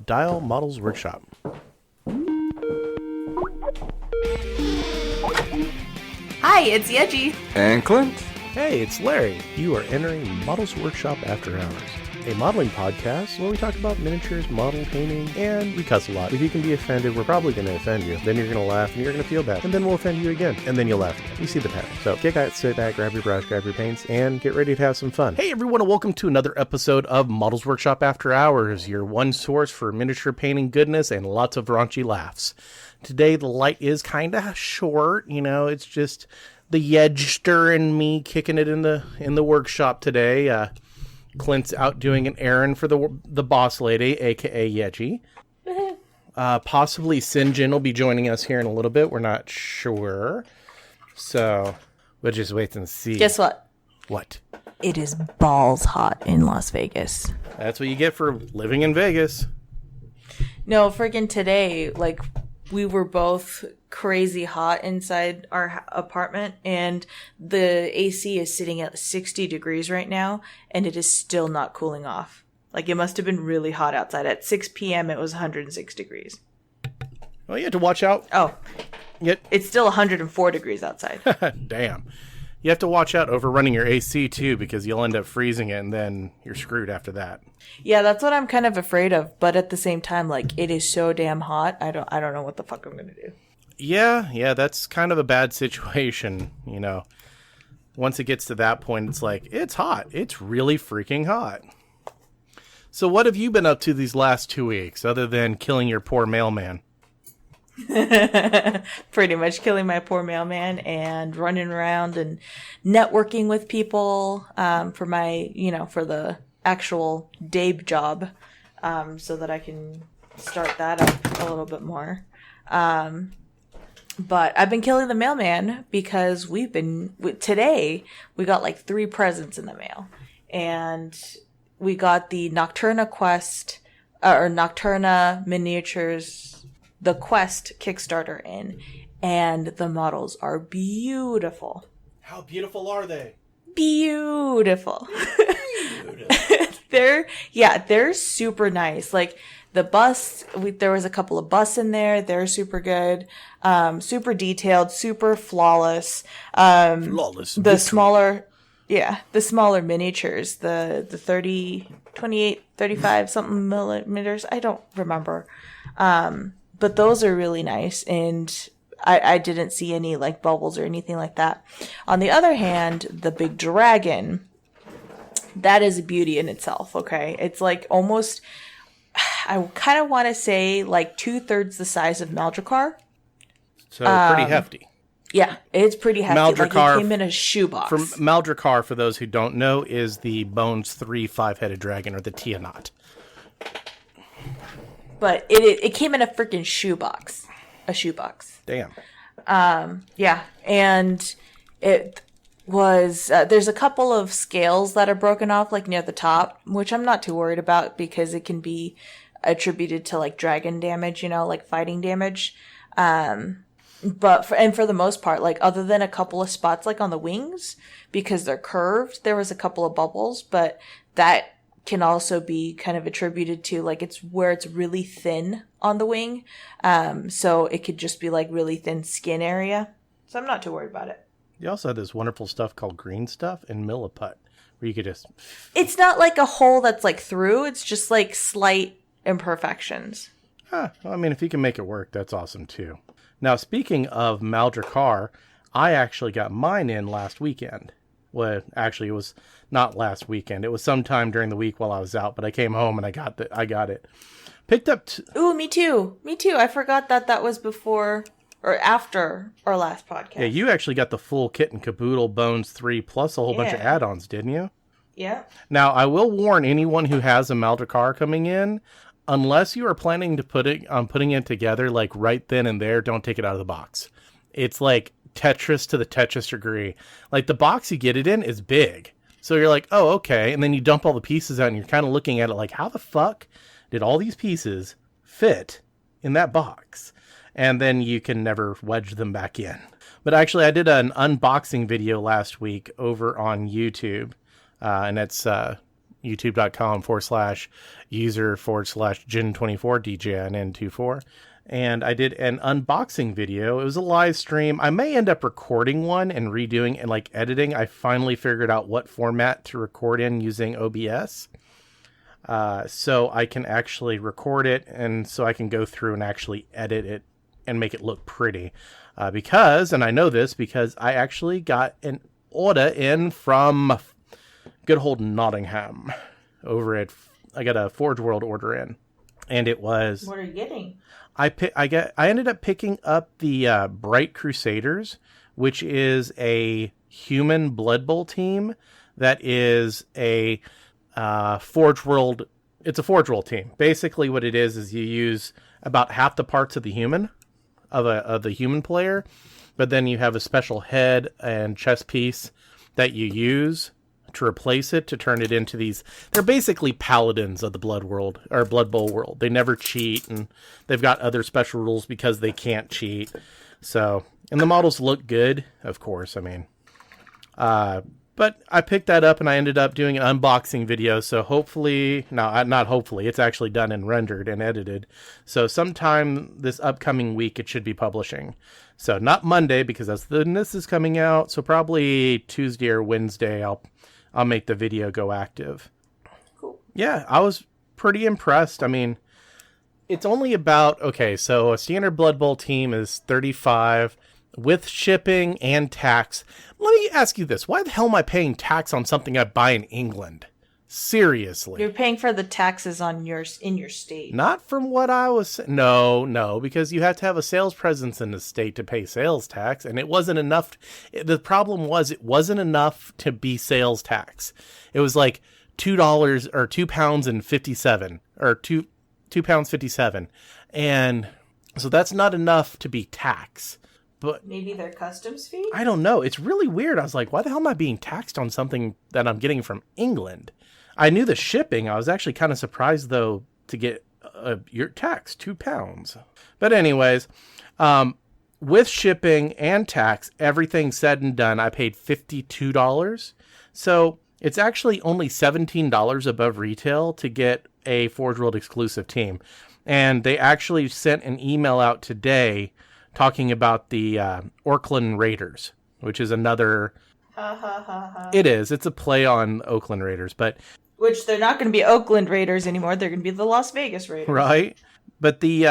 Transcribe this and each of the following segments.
Dial Models Workshop. Hi, it's Yeji. And Clint. Hey, it's Larry. You are entering Models Workshop After Hours, a modeling podcast where we talk about miniatures, model painting, and we cuss a lot. If you can be offended, we're probably going to offend you. Then you're going to laugh, and you're going to feel bad. And then we'll offend you again, and then you'll laugh again. You see the pattern. So get out, sit back, grab your brush, grab your paints, and get ready to have some fun. Hey, everyone, and welcome to another episode of Models Workshop After Hours, your one source for miniature painting goodness and lots of raunchy laughs. Today, the light is kind of short. You know, it's just the Yeji and me kicking it in the workshop today. Clint's out doing an errand for the boss lady, aka Yeji. Possibly Sinjin will be joining us here in a little bit. We're not sure, so we'll just wait and see. Guess what? What? It is balls hot in Las Vegas. That's what you get for living in Vegas. No, freaking today, like, we were both crazy hot inside our apartment, and the AC is sitting at 60 degrees right now, and it is still not cooling off. Like, it must have been really hot outside. At 6 p.m., it was 106 degrees. Well, you have to watch out. Oh. It's still 104 degrees outside. Damn. You have to watch out overrunning your AC, too, because you'll end up freezing it, and then you're screwed after that. Yeah, that's what I'm kind of afraid of. But at the same time, like, it is so damn hot. I don't know what the fuck I'm going to do. Yeah, that's kind of a bad situation, you know. Once it gets to that point, it's like, it's hot. It's really freaking hot. So what have you been up to these last 2 weeks, other than killing your poor mailman? Pretty much killing my poor mailman and running around and networking with people for my, for the actual day job, so that I can start that up a little bit more. But I've been killing the mailman because today we got like 3 presents in the mail, and we got the Nocturna Quest, or Nocturna Miniatures, the Quest Kickstarter in, and the models are beautiful. How beautiful are they? Beautiful. They're super nice. Like, the bust, there was a couple of busts in there. They're super good. Super detailed, super flawless. Flawless. The smaller miniatures, the 30, 28, 35 something millimeters. I don't remember. But those are really nice. And I didn't see any like bubbles or anything like that. On the other hand, the big dragon, that is a beauty in itself. Okay. It's like almost, I kind of want to say like 2/3 the size of Maldrakar. So pretty hefty. Yeah, it's pretty hefty. Maldrakar, like it came in a shoebox. Maldrakar, for those who don't know, is the Bones 3 5-headed dragon, or the Tiamat. But it came in a freaking shoebox. A shoebox. Damn. Yeah, and it was, there's a couple of scales that are broken off, like near the top, which I'm not too worried about because it can be attributed to like dragon damage, like fighting damage. But for the most part, like other than a couple of spots like on the wings, because they're curved, there was a couple of bubbles, but that can also be kind of attributed to like it's where it's really thin on the wing. So it could just be like really thin skin area. So I'm not too worried about it. You also had this wonderful stuff called green stuff and milliput, where you could just... It's not like a hole that's like through. It's just like slight imperfections. Well, I mean, if you can make it work, that's awesome too. Now, speaking of Maldrakar, I actually got mine in last weekend. Well, actually, it was not last weekend. It was sometime during the week while I was out, but I came home and I got it. Picked up... Ooh, me too. I forgot that was before... or after our last podcast. Yeah, you actually got the full kit and caboodle Bones 3 plus a whole bunch of add-ons, didn't you? Yeah. Now, I will warn anyone who has a Maldrakar coming in, unless you are planning to putting it together like right then and there, don't take it out of the box. It's like Tetris to the Tetris degree. Like, the box you get it in is big. So you're like, oh, okay. And then you dump all the pieces out and you're kind of looking at it like, how the fuck did all these pieces fit in that box? And then you can never wedge them back in. But actually, I did an unboxing video last week over on YouTube. And it's youtube.com/user/Jin24DJNN24. And I did an unboxing video. It was a live stream. I may end up recording one and redoing and like editing. I finally figured out what format to record in using OBS. So I can actually record it, and so I can go through and actually edit it and make it look pretty. And I know this because I actually got an order in from good old Nottingham I got a Forge World order in, and it was... What are you getting? I ended up picking up the Bright Crusaders, which is a human Blood Bowl team that is a Forge World. It's a Forge World team. Basically, what it is you use about half the parts of the human player, but then you have a special head and chest piece that you use to replace it to turn it into these. They're basically paladins of the Blood World or Blood Bowl world. They never cheat, and they've got other special rules because they can't cheat. So, and the models look good, of course. I mean, but I picked that up and I ended up doing an unboxing video. So hopefully, not hopefully, it's actually done and rendered and edited. So sometime this upcoming week, it should be publishing. So not Monday because that's when this is coming out. So probably Tuesday or Wednesday, I'll make the video go active. Cool. Yeah, I was pretty impressed. I mean, it's only about, so a standard Blood Bowl team is $35 with shipping and tax. Let me ask you this. Why the hell am I paying tax on something I buy in England? Seriously. You're paying for the taxes in your state. Not from what I was... No, because you have to have a sales presence in the state to pay sales tax, and it wasn't enough. The problem was it wasn't enough to be sales tax. It was like $2 or £2.57 or £2.57. And so that's not enough to be tax. But maybe their customs fee? I don't know. It's really weird. I was like, why the hell am I being taxed on something that I'm getting from England? I knew the shipping. I was actually kind of surprised, though, to get your tax, £2. But anyways, with shipping and tax, everything said and done, I paid $52. So it's actually only $17 above retail to get a Forge World exclusive team. And they actually sent an email out today talking about the Auckland Raiders, which is another... It is. It's a play on Oakland Raiders, but... Which they're not going to be Oakland Raiders anymore. They're going to be the Las Vegas Raiders. Right. But the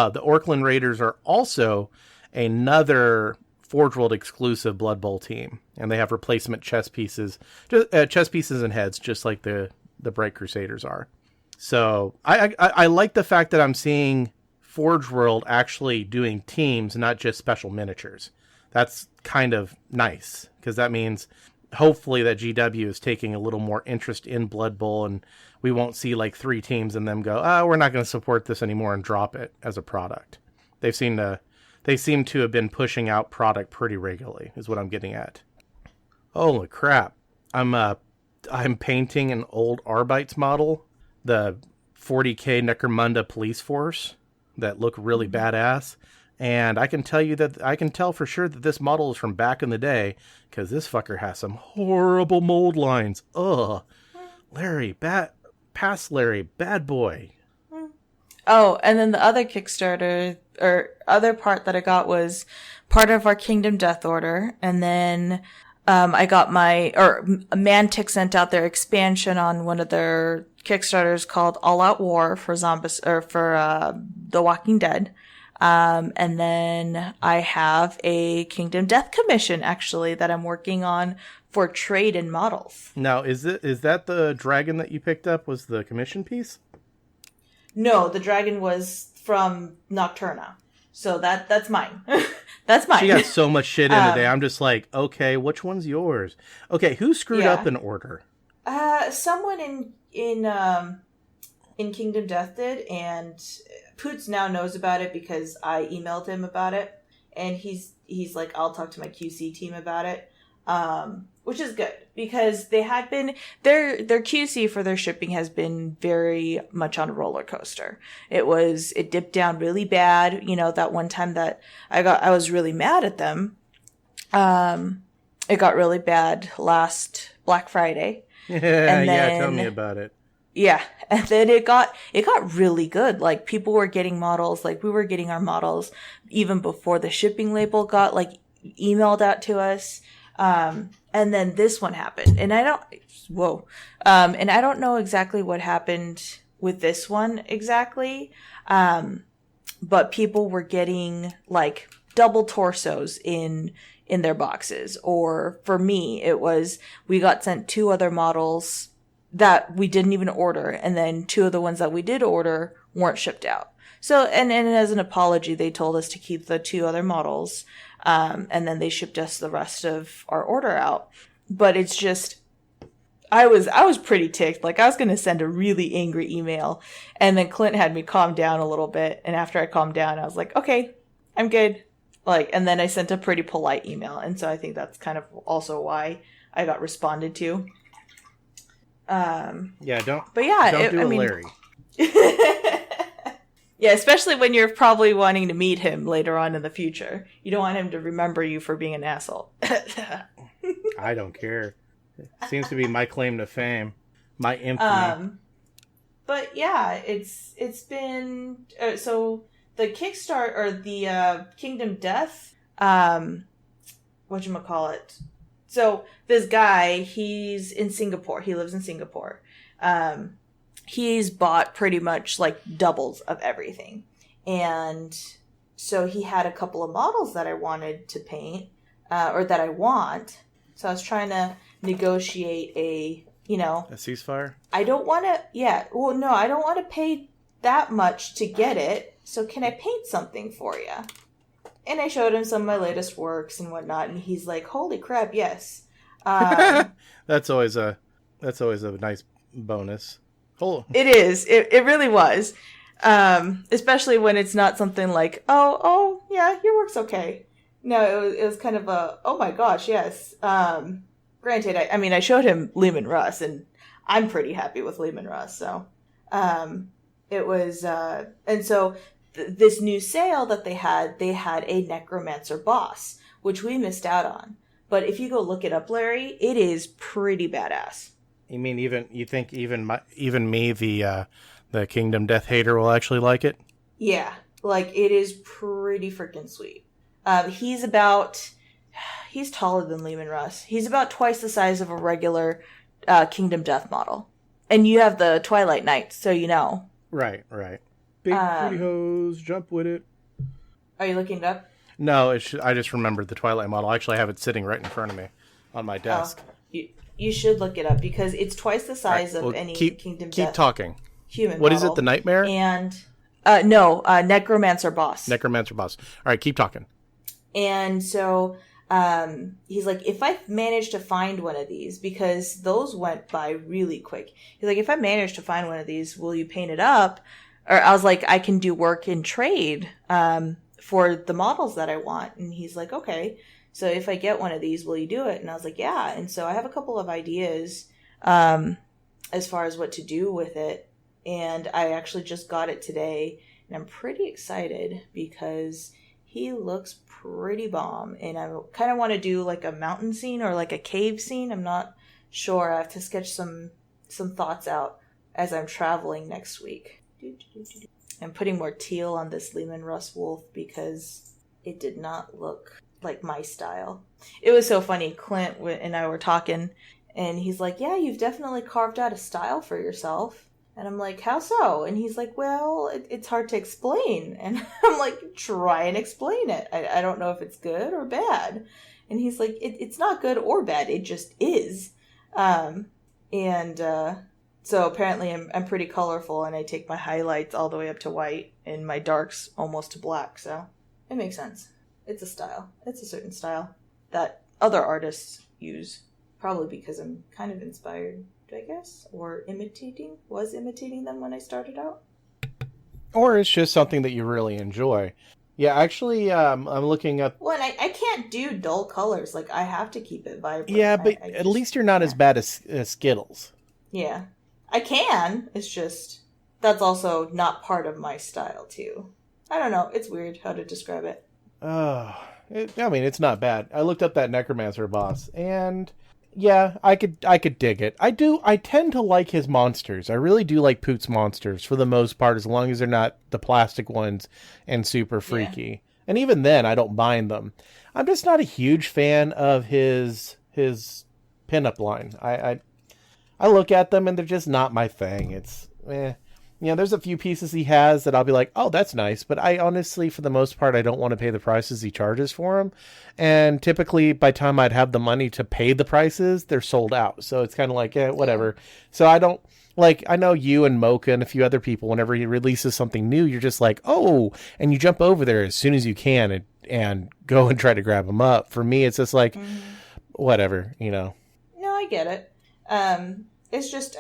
Auckland Raiders are also another Forge World exclusive Blood Bowl team. And they have replacement chest pieces and heads, just like the Bright Crusaders are. So I like the fact that I'm seeing Forge World actually doing teams, not just special miniatures. That's kind of nice, because that means hopefully that GW is taking a little more interest in Blood Bowl, and we won't see like 3 teams and them go, we're not going to support this anymore and drop it as a product. They seem to have been pushing out product pretty regularly, is what I'm getting at. Holy crap. I'm painting an old Arbites model, the 40K Necromunda police force that look really badass. And I can tell for sure that this model is from back in the day, because this fucker has some horrible mold lines. Ugh. Larry, bad boy. Oh, and then the other Kickstarter, or other part that I got was part of our Kingdom Death Order. And then I got Mantic sent out their expansion on one of their Kickstarters called All Out War for zombies, or for The Walking Dead. And then I have a Kingdom Death Commission, actually, that I'm working on for trade in models. Now, is that the dragon that you picked up was the commission piece? No, the dragon was from Nocturna. So that's mine. That's mine. She got so much shit in today. I'm just like, okay, which one's yours? Okay, who screwed up an order? Someone in Kingdom Death did, and Poots now knows about it because I emailed him about it, and he's like, I'll talk to my QC team about it, which is good, because they had been their QC for their shipping has been very much on a roller coaster. It dipped down really bad. You know, that one time that I was really mad at them. it got really bad last Black Friday. Yeah, tell me about it. Yeah, and then it got really good. Like, people were getting models, like we were getting our models even before the shipping label got like emailed out to us. And then this one happened, and I don't know exactly what happened with this one exactly. But people were getting like double torsos in their boxes. Or for me, it was, we got sent 2 other models that we didn't even order. And then 2 of the ones that we did order weren't shipped out. So, and as an apology, they told us to keep the 2 other models. And then they shipped us the rest of our order out. But it's just, I was pretty ticked. Like, I was going to send a really angry email. And then Clint had me calm down a little bit. And after I calmed down, I was like, okay, I'm good. Like, and then I sent a pretty polite email. And so I think that's kind of also why I got responded to. Don't do Larry. Yeah, especially when you're probably wanting to meet him later on in the future. You don't want him to remember you for being an asshole. I don't care. It seems to be my claim to fame. My infamy. But yeah, it's been... so the Kickstarter, or the Kingdom Death, whatchamacallit. So this guy, he's in Singapore. He lives in Singapore. He's bought pretty much like doubles of everything. And so he had a couple of models that I wanted to paint, or that I want. So I was trying to negotiate a ceasefire? I don't want to, I don't want to pay that much to get it. So can I paint something for you? And I showed him some of my latest works and whatnot. And he's like, holy crap, yes. That's always a nice bonus. Oh. It is. It really was. Especially when it's not something like, oh, yeah, your work's okay. No, it was kind of a, oh my gosh, yes. Granted, I showed him Lehman Russ, and I'm pretty happy with Lehman Russ. So, it was, and so this new sale that they had a Necromancer boss, which we missed out on. But if you go look it up, Larry, it is pretty badass. You mean you think even me, the Kingdom Death hater, will actually like it? Yeah, like it is pretty freaking sweet. He's taller than Lehman Russ. He's about twice the size of a regular Kingdom Death model. And you have the Twilight Knight, so you know. Right. Big pretty hose, jump with it. Are you looking it up? No, I just remembered the Twilight model. I actually have it sitting right in front of me on my desk. You should look it up because it's twice the size of any Kingdom Death. Keep talking. Human What model. is it, the Nightmare? And, Necromancer boss. Necromancer boss. All right, keep talking. And so... he's like, if I manage to find one of these, because those went by really quick. He's like, if I manage to find one of these, will you paint it up? Or I was like, I can do work in trade, for the models that I want. And he's like, okay. So if I get one of these, will you do it? And I was like, yeah. And so I have a couple of ideas, as far as what to do with it. And I actually just got it today, and I'm pretty excited because he looks pretty bomb, and I kind of want to do like a mountain scene or like a cave scene. I'm not sure. I have to sketch some thoughts out as I'm traveling next week. I'm putting more teal on this Lehman Russ wolf because it did not look like my style. It was so funny. Clint and I were talking, and he's like, yeah, you've definitely carved out a style for yourself. And I'm like, how so? And he's like, well, it's hard to explain. And I'm like, try and explain it. I don't know if it's good or bad. And he's like, it's not good or bad. It just is. So apparently I'm pretty colorful, and I take my highlights all the way up to white and my darks almost to black. So it makes sense. It's a style. It's a certain style that other artists use. Probably because I'm kind of inspired, I guess, or was imitating them when I started out. Or it's just something that you really enjoy. Yeah, actually, I'm looking up... Well, and I can't do dull colors. Like, I have to keep it vibrant. Yeah, but at least you're not as bad as Skittles. Yeah. I can. It's just... That's also not part of my style, too. I don't know. It's weird how to describe it. Oh, It's not bad. I looked up that Necromancer boss, and yeah, I could dig it. I tend to like his monsters. I really do like Poot's monsters for the most part, as long as they're not the plastic ones and super freaky. Yeah. And even then, I don't mind them. I'm just not a huge fan of his pinup line. I look at them and they're just not my thing. It's there's a few pieces he has that I'll be like, oh, that's nice. But I honestly, for the most part, I don't want to pay the prices he charges for them. And typically, by the time I'd have the money to pay the prices, they're sold out. So it's kind of like, whatever. So I don't, like, I know you and Mocha and a few other people, whenever he releases something new, you're just like, oh, and you jump over there as soon as you can and go and try to grab them up. For me, it's just like, whatever, No, I get it. It's just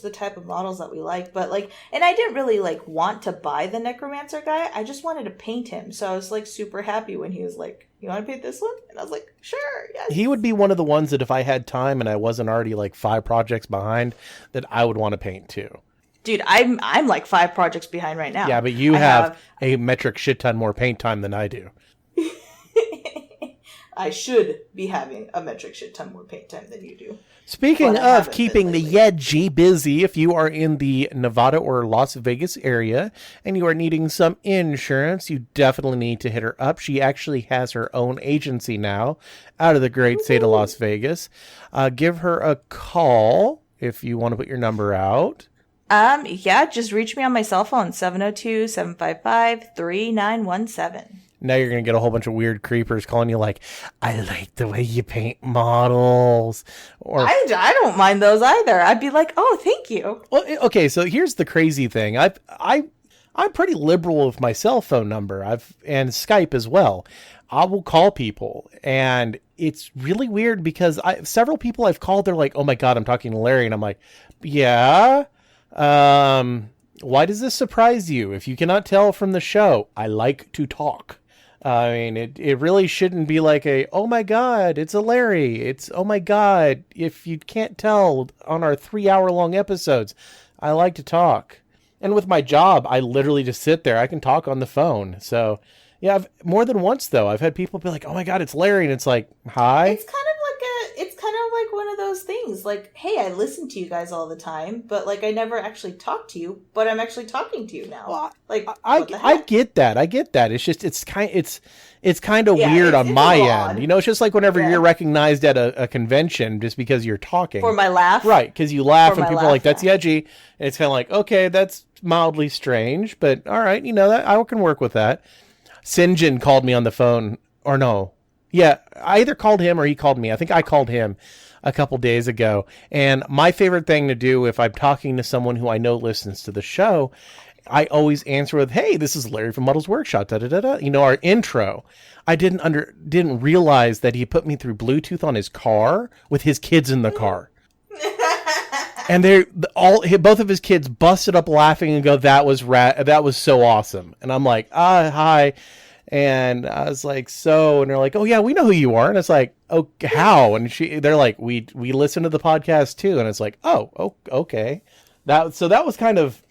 the type of models that we like, but and I didn't really want to buy the Necromancer guy. I just wanted to paint him. So I was super happy when he was like, you want to paint this one? And I was like, sure, yes. He would be one of the ones that if I had time and I wasn't already 5 projects behind, that I would want to paint too. Dude, I'm 5 projects behind right now. Yeah, but you have a metric shit ton more paint time than I do. I should be having a metric shit ton more paint time than you do. Speaking of keeping the Yeji busy, if you are in the Nevada or Las Vegas area and you are needing some insurance, you definitely need to hit her up. She actually has her own agency now out of the great state of Las Vegas. Give her a call if you want to put your number out. Yeah, just reach me on my cell phone, 702-755-3917. Now you're going to get a whole bunch of weird creepers calling you like, I like the way you paint models. Or I don't mind those either. I'd be like, oh, thank you. Well, okay, so here's the crazy thing. I'm pretty liberal with my cell phone number. And Skype as well. I will call people, and it's really weird because several people I've called, they're like, oh my God, I'm talking to Larry. And I'm like, yeah. Why does this surprise you? If you cannot tell from the show, I like to talk. It really shouldn't be like oh my God, it's a Larry. It's, oh my God, if you can't tell on our 3-hour-long episodes, I like to talk. And with my job, I literally just sit there. I can talk on the phone. So, yeah, more than once, though, I've had people be like, oh my God, it's Larry. And it's like, hi. It's kind of like one of those things. Like, hey, I listen to you guys all the time, but I never actually talk to you, but I'm actually talking to you now. Well, I get that. It's just, it's kind of weird on my end. It's just like whenever you're recognized at a convention just because you're talking. For my laugh. Right. Because you laugh and people are like, that's Yeji. And it's kind of like, okay, that's mildly strange, but all right. That I can work with that. Sinjin called me on the phone, or no. Yeah, I either called him or he called me. I think I called him a couple days ago. And my favorite thing to do if I'm talking to someone who I know listens to the show, I always answer with, hey, this is Larry from Models Workshop, da-da-da-da. Our intro. I didn't realize that he put me through Bluetooth on his car with his kids in the car. And both of his kids busted up laughing and go, that was so awesome. And I'm like, hi. And I was like, and they're like, oh yeah, we know who you are. And it's like, oh, how? And they're like, we listen to the podcast too. And it's like, oh, okay. That was kind of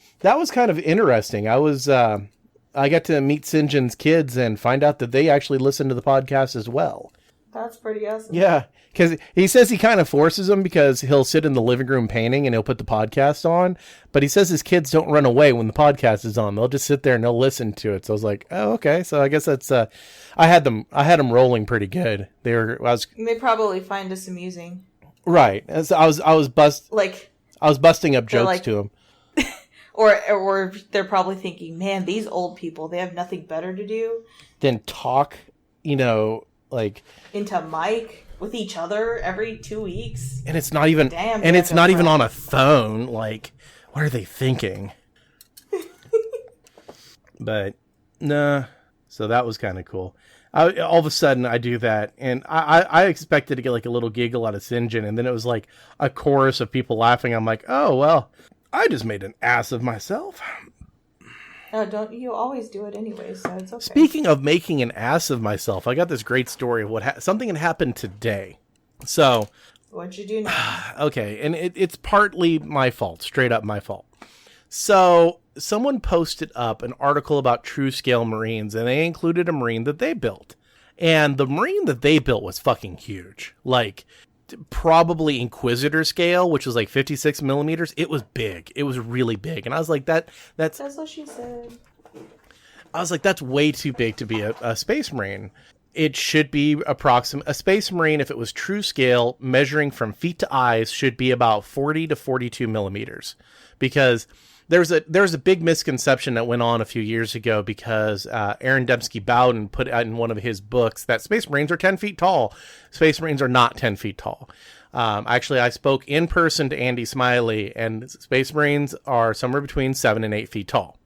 interesting. I got to meet Sinjin's kids and find out that they actually listen to the podcast as well. That's pretty awesome. Yeah. Because he says he kind of forces them because he'll sit in the living room painting and he'll put the podcast on. But he says his kids don't run away when the podcast is on. They'll just sit there and they'll listen to it. So I was like, oh, okay. So I guess that's I had them rolling pretty good. They probably find us amusing. Right. So I was busting up jokes to them. Or they're probably thinking, man, these old people, they have nothing better to do than talk, into mic with each other every 2 weeks. And it's not even even on a phone. Like, what are they thinking? But nah. So that was kind of cool. All of a sudden I do that, and I expected to get a little giggle out of Sinjin, and then it was like a chorus of people laughing. I'm like, oh well, I just made an ass of myself. Oh, don't you always do it anyway, so it's okay. Speaking of making an ass of myself, I got this great story of something that happened today. So, what'd you do now? Okay, and it's partly my fault, straight up my fault. So, someone posted up an article about True Scale Marines, and they included a Marine that they built. And the Marine that they built was fucking huge. Like, probably Inquisitor scale, which was like 56 millimeters. It was big. It was really big. And I was like, that's what she said. I was like, that's way too big to be a Space Marine. It should be approximate. A Space Marine, if it was true scale, measuring from feet to eyes, should be about 40 to 42 millimeters. Because there's a big misconception that went on a few years ago because Aaron Dembski Bowden put out in one of his books that Space Marines are 10 feet tall. Space Marines are not 10 feet tall. Actually, I spoke in person to Andy Smiley, and Space Marines are somewhere between 7 and 8 feet tall.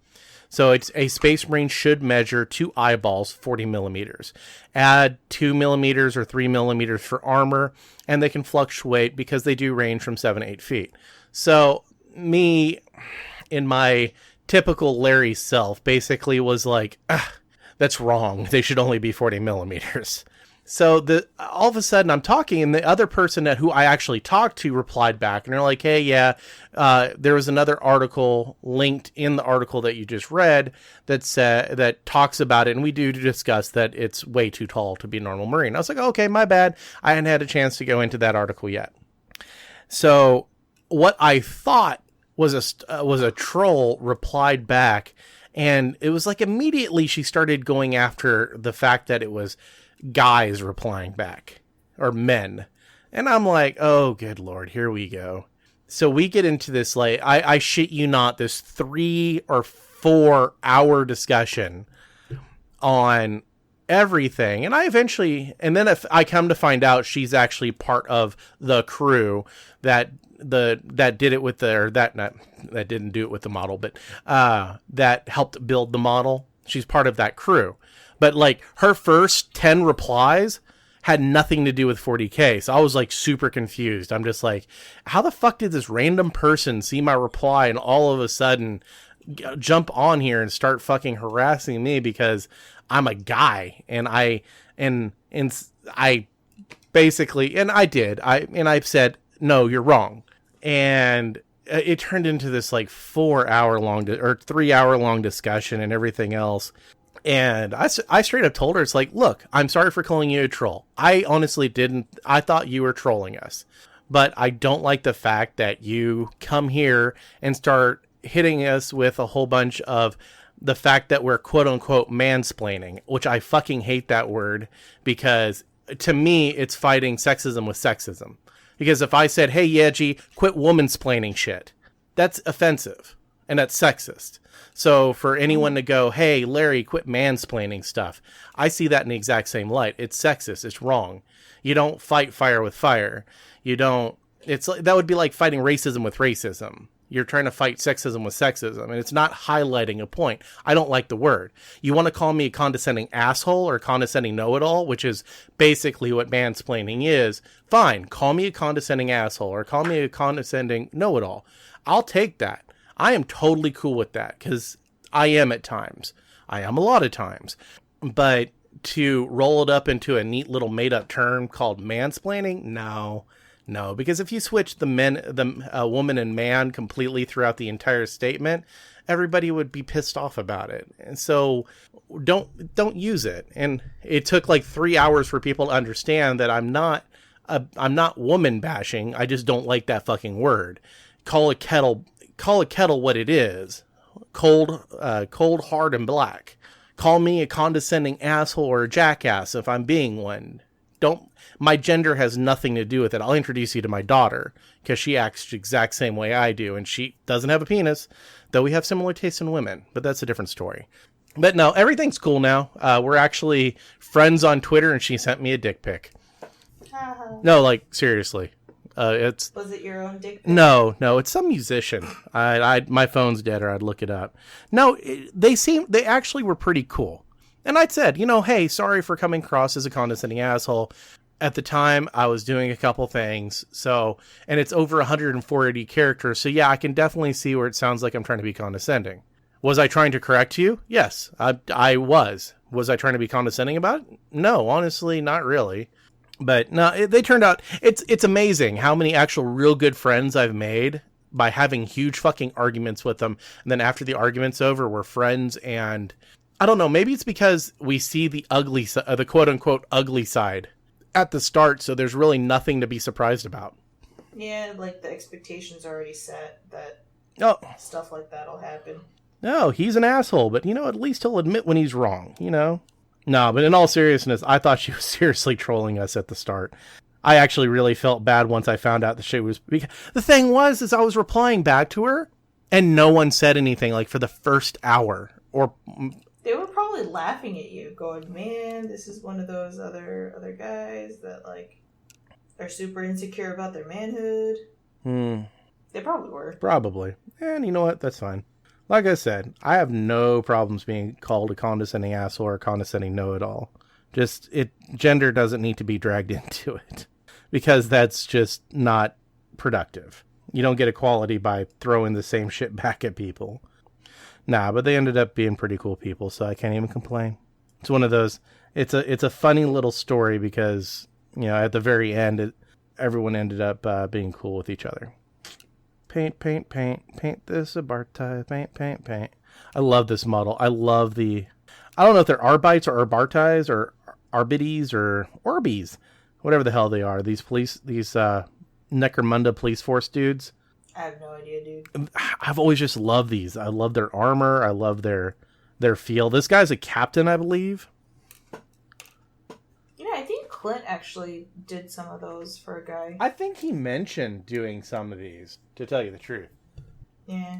So it's a Space Marine should measure to eyeballs 40 millimeters. Add 2 millimeters or 3 millimeters for armor, and they can fluctuate because they do range from 7 to 8 feet. So me, in my typical Larry self, basically was like, that's wrong. They should only be 40 millimeters. So all of a sudden I'm talking, and the other person who I actually talked to replied back, and they're like, hey, yeah, there was another article linked in the article that you just read that talks about it, and we do discuss that it's way too tall to be a normal Marine. I was like, okay, my bad. I hadn't had a chance to go into that article yet. So what I thought was a troll replied back, and it was like immediately she started going after the fact that it was guys replying back, or men. And I'm like, oh, good Lord, here we go. So we get into this, like, I shit you not, this 3 or 4 hour discussion on everything. And then if I come to find out she's actually part of the crew that did it with that didn't do it with the model, but that helped build the model. She's part of that crew. But like her first 10 replies had nothing to do with 40K. So I was like super confused. I'm just like, how the fuck did this random person see my reply and all of a sudden jump on here and start fucking harassing me because I'm a guy? And I basically, and I did, I've said, no, you're wrong. And it turned into this like 4 hour long or 3 hour long discussion and everything else. And I straight up told her, it's like, look, I'm sorry for calling you a troll. I honestly didn't. I thought you were trolling us. But I don't like the fact that you come here and start hitting us with a whole bunch of the fact that we're quote unquote mansplaining, which I fucking hate that word, because to me, it's fighting sexism with sexism. Because if I said, hey, Yeji, quit womansplaining shit, that's offensive and that's sexist. So for anyone to go, hey, Larry, quit mansplaining stuff, I see that in the exact same light. It's sexist. It's wrong. You don't fight fire with fire. You don't. That would be like fighting racism with racism. You're trying to fight sexism with sexism, and it's not highlighting a point. I don't like the word. You want to call me a condescending asshole or condescending know-it-all, which is basically what mansplaining is. Fine, call me a condescending asshole or call me a condescending know-it-all. I'll take that. I am totally cool with that, because I am at times. I am a lot of times. But to roll it up into a neat little made-up term called mansplaining, no, because if you switch the woman and man completely throughout the entire statement, everybody would be pissed off about it. And so don't use it. And it took like 3 hours for people to understand that I'm not woman bashing. I just don't like that fucking word. Call a kettle what it is. Cold, hard, and black. Call me a condescending asshole or a jackass if I'm being one. My gender has nothing to do with it. I'll introduce you to my daughter, because she acts the exact same way I do, and she doesn't have a penis, though we have similar tastes in women, but that's a different story. But no, everything's cool now. We're actually friends on Twitter, and she sent me a dick pic. No, like, seriously. Was it your own dick pic? No, it's some musician. My phone's dead, or I'd look it up. No, they actually were pretty cool. And I said, hey, sorry for coming across as a condescending asshole. At the time, I was doing a couple things. And it's over 140 characters. So yeah, I can definitely see where it sounds like I'm trying to be condescending. Was I trying to correct you? Yes, I was. Was I trying to be condescending about it? No, honestly, not really. But no, they turned out, it's amazing how many actual real good friends I've made by having huge fucking arguments with them. And then after the argument's over, we're friends, and I don't know. Maybe it's because we see the ugly, the quote unquote ugly side at the start. So there's really nothing to be surprised about. Yeah, like the expectations are already set that stuff like that'll happen. No, he's an asshole, but at least he'll admit when he's wrong, No, but in all seriousness, I thought she was seriously trolling us at the start. I actually really felt bad once I found out that she was... The thing was, is I was replying back to her, and no one said anything, like, for the first hour. Or... They were probably laughing at you, going, man, this is one of those other guys that, like, are super insecure about their manhood. They probably were. Probably. And you know what? That's fine. Like I said, I have no problems being called a condescending asshole or a condescending know-it-all. Just, gender doesn't need to be dragged into it. Because that's just not productive. You don't get equality by throwing the same shit back at people. Nah, but they ended up being pretty cool people, so I can't even complain. It's one of those, it's a funny little story because, at the very end, everyone ended up being cool with each other. Paint, paint, paint, paint this a bar tie, paint, paint, paint. I love this model. I love I don't know if they're Arbites or Arbartais or Arbites or Orbeez, whatever the hell they are. These Necromunda police force dudes. I have no idea, dude. I've always just loved these. I love their armor. I love their feel. This guy's a captain, I believe. I think Clint actually did some of those for a guy. I think he mentioned doing some of these, to tell you the truth. Yeah.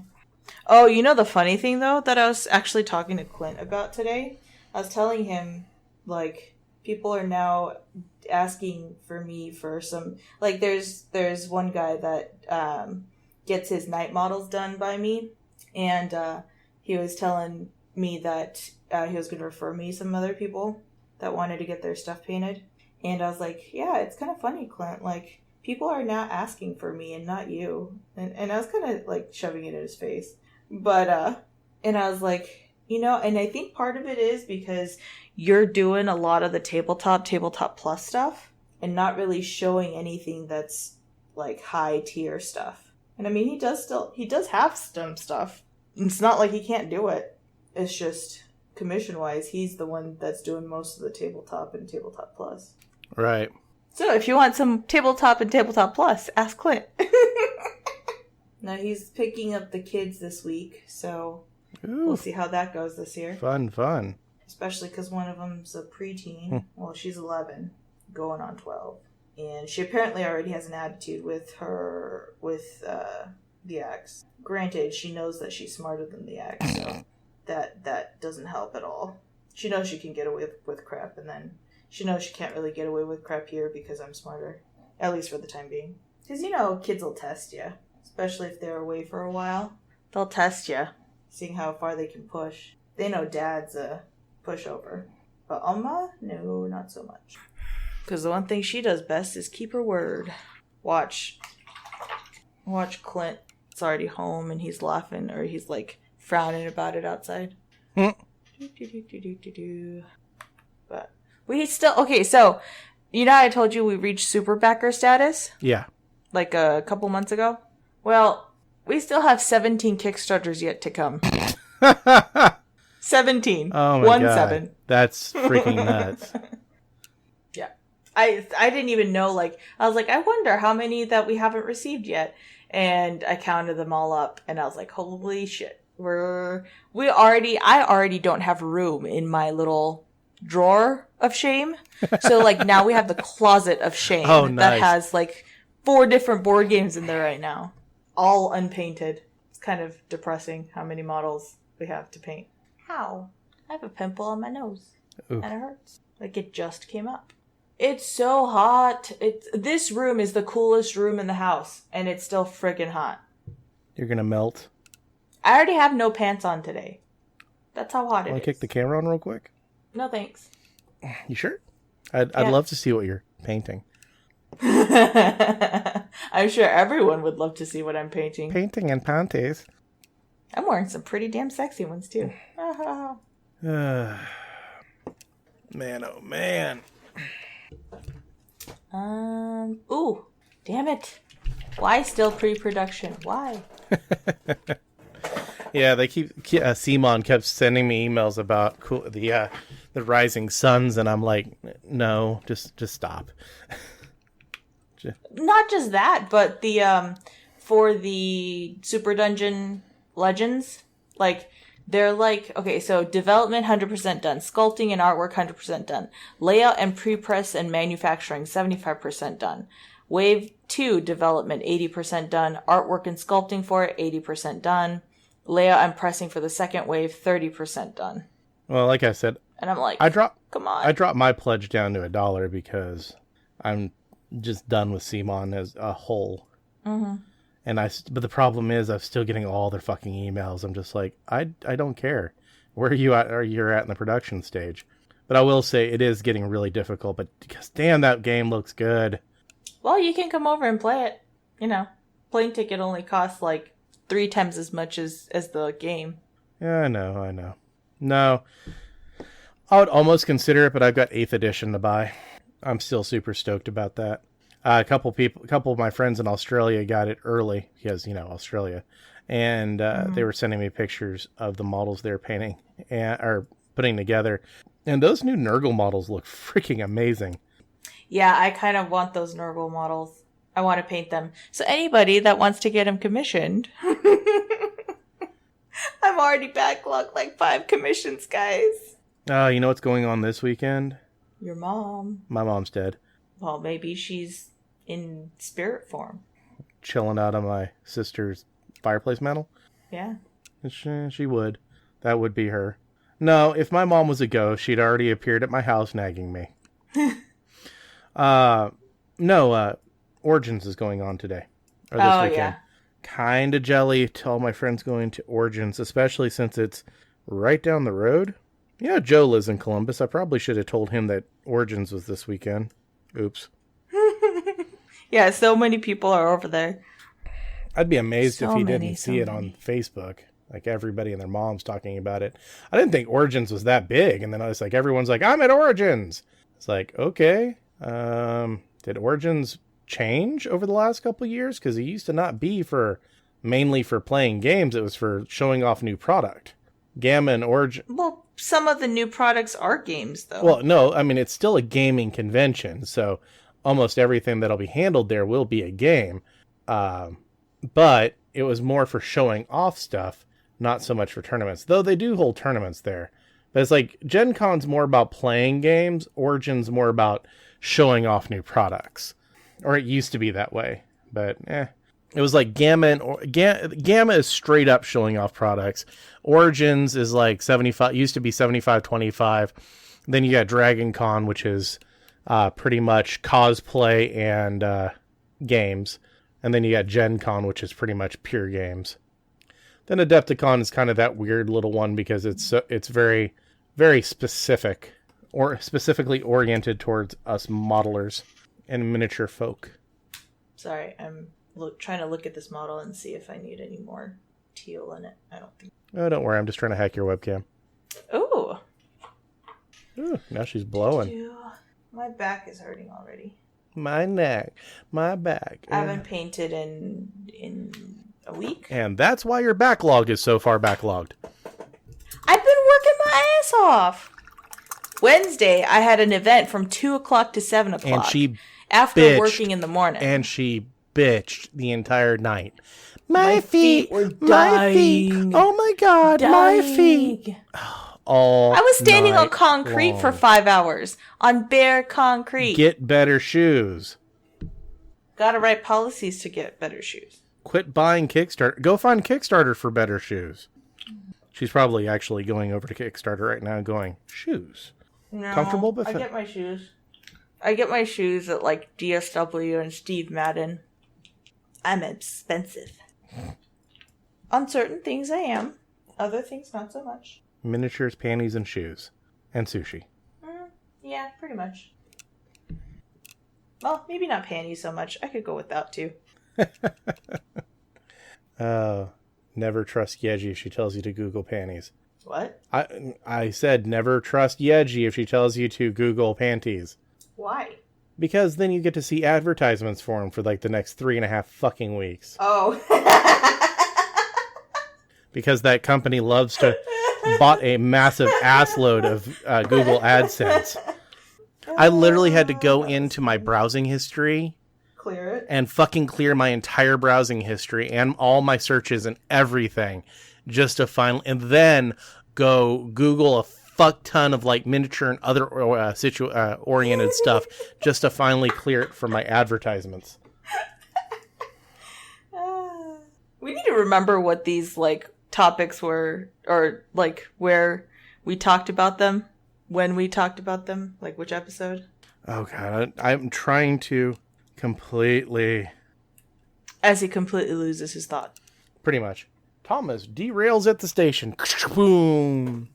Oh, the funny thing, though, that I was actually talking to Clint about today? I was telling him, like, people are now asking for me for some... Like, there's one guy that gets his night models done by me, and he was telling me that he was going to refer me some other people that wanted to get their stuff painted. And I was like, yeah, it's kind of funny, Clint. Like, people are now asking for me and not you. And I was kind of, like, shoving it in his face. But, and I was like, and I think part of it is because you're doing a lot of the tabletop plus stuff and not really showing anything that's, like, high tier stuff. And I mean, he does have some stuff. It's not like he can't do it. It's just... commission-wise, he's the one that's doing most of the tabletop and tabletop plus. Right. So if you want some tabletop and tabletop plus, ask Clint. Now he's picking up the kids this week, so we'll see how that goes this year. Fun. Especially because one of them's a preteen. Well, she's 11, going on 12. And she apparently already has an attitude with the axe. Granted, she knows that she's smarter than the axe, so... That doesn't help at all. She knows she can get away with crap, and then she knows she can't really get away with crap here because I'm smarter. At least for the time being. Because, kids will test you. Especially if they're away for a while. They'll test you, seeing how far they can push. They know Dad's a pushover. But Oma? No, not so much. Because the one thing she does best is keep her word. Watch Clint. It's already home, and he's laughing, or he's like... frowning about it outside. But we still... Okay, so, I told you we reached super backer status? Yeah. Like a couple months ago? Well, we still have 17 Kickstarters yet to come. 17. Oh my God. 7. That's freaking nuts. Yeah. I didn't even know, like... I was like, I wonder how many that we haven't received yet. And I counted them all up, and I was like, holy shit. I already don't have room in my little drawer of shame. So like now we have the closet of shame that has like 4 different board games in there right now, all unpainted. It's kind of depressing how many models we have to paint. How? I have a pimple on my nose. Ooh. And it hurts. Like it just came up. It's so hot. This room is the coolest room in the house, and it's still friggin' hot. You're gonna melt. I already have no pants on today. That's how hot it is. Want to kick the camera on real quick? No, thanks. You sure? I'd love to see what you're painting. I'm sure everyone would love to see what I'm painting. Painting and panties. I'm wearing some pretty damn sexy ones, too. Man, oh man. Ooh, damn it. Why still pre-production? Why? Yeah, they Simon kept sending me emails about the Rising Suns, and I'm like, no, just stop. Not just that, but the for the Super Dungeon Legends, like they're like, okay, so development 100% done, sculpting and artwork 100% done, layout and pre-press and manufacturing 75% done. Wave 2 development 80% done, artwork and sculpting for it 80% done, layout and pressing for the second wave 30% done. Well, like I said, and I'm like, come on. I dropped my pledge down to $1 because I'm just done with Simon as a whole. Mm-hmm. But the problem is I'm still getting all their fucking emails. I'm just like, I don't care where you at, or you're at in the production stage. But I will say it is getting really difficult, but because damn, that game looks good. Well, you can come over and play it. You know, plane ticket only costs like 3 times as much as the game. Yeah, I know. No, I would almost consider it, but I've got 8th edition to buy. I'm still super stoked about that. A couple of my friends in Australia got it early because, Australia. And they were sending me pictures of the models they're painting or putting together. And those new Nurgle models look freaking amazing. Yeah, I kind of want those Nurgle models. I want to paint them. So anybody that wants to get them commissioned. I'm already backlogged like 5 commissions, guys. You know what's going on this weekend? Your mom. My mom's dead. Well, maybe she's in spirit form. Chilling out on my sister's fireplace mantle? Yeah. She would. That would be her. No, if my mom was a ghost, she'd already appeared at my house nagging me. No, Origins is going on today. Or this weekend. Yeah. Kinda jelly to all my friends going to Origins, especially since it's right down the road. Yeah, Joe lives in Columbus. I probably should have told him that Origins was this weekend. Oops. Yeah, so many people are over there. I'd be amazed if he didn't see it on Facebook. Like everybody and their moms talking about it. I didn't think Origins was that big. And then I was like, everyone's like, I'm at Origins. It's like, okay. Did Origins change over the last couple of years? Because it used to not be mainly for playing games. It was for showing off new product. Gamma and Origin. Well, some of the new products are games, though. Well, no, I mean, it's still a gaming convention. So almost everything that'll be handled there will be a game. But it was more for showing off stuff, not so much for tournaments. Though they do hold tournaments there. But it's like Gen Con's more about playing games. Origin's more about showing off new products. Or it used to be that way. But, It was like Gamma is straight up showing off products. Origins is like 75, used to be 75-25. Then you got Dragon Con, which is pretty much cosplay and games. And then you got Gen Con, which is pretty much pure games. Then Adepticon is kind of that weird little one because it's very, very specific, or specifically oriented towards us modelers and miniature folk. Sorry, I'm trying to look at this model and see if I need any more teal in it. I don't think. Oh, don't worry. I'm just trying to hack your webcam. Ooh. Ooh, now she's blowing. My back is hurting already. My neck. My back. I haven't painted in a week. And that's why your backlog is so far backlogged. I've been working my ass off. Wednesday, I had an event from 2 o'clock to 7 o'clock. And she after working in the morning. And she bitched the entire night. My feet were dying. Oh my God, my feet. I was standing on concrete for 5 hours. On bare concrete. Get better shoes. Gotta write policies to get better shoes. Quit buying Kickstarter. Go find Kickstarter for better shoes. She's probably actually going over to Kickstarter right now going, shoes. No, comfortable but I get my shoes. I get my shoes at like DSW and Steve Madden. I'm expensive. On certain things I am. Other things not so much. Miniatures, panties, and shoes. And sushi. Yeah, pretty much. Well, maybe not panties so much. I could go without too. Never trust Yeji if she tells you to Google panties. What? I said never trust Yeji if she tells you to Google panties. Why? Because then you get to see advertisements for them for like the next 3.5 fucking weeks. Oh. because that company loves to bought a massive assload of Google AdSense. I literally had to go into my browsing history, clear it, and fucking clear my entire browsing history and all my searches and everything, just to finally, and then go Google a fuck ton of like miniature and other oriented stuff, just to finally clear it from my advertisements. We need to remember what these like topics were, or like where we talked about them, when we talked about them, like which episode. Oh god, I'm trying to completely, as he completely loses his thought. Pretty much. Thomas derails at the station. Boom.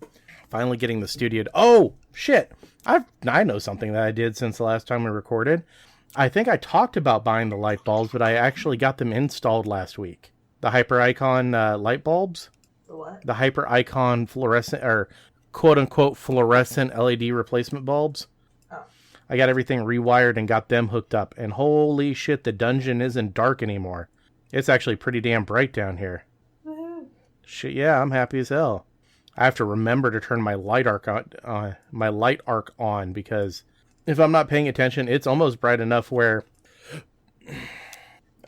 Finally getting the studio. Oh shit! I know something that I did since the last time we recorded. I think I talked about buying the light bulbs, but I actually got them installed last week. The Hyper Icon light bulbs. The what? The Hyper Icon fluorescent, or quote-unquote fluorescent LED replacement bulbs. Oh. I got everything rewired and got them hooked up. And holy shit, the dungeon isn't dark anymore. It's actually pretty damn bright down here. Woohoo. Shit, yeah, I'm happy as hell. I have to remember to turn my light arc on, because if I'm not paying attention, it's almost bright enough where...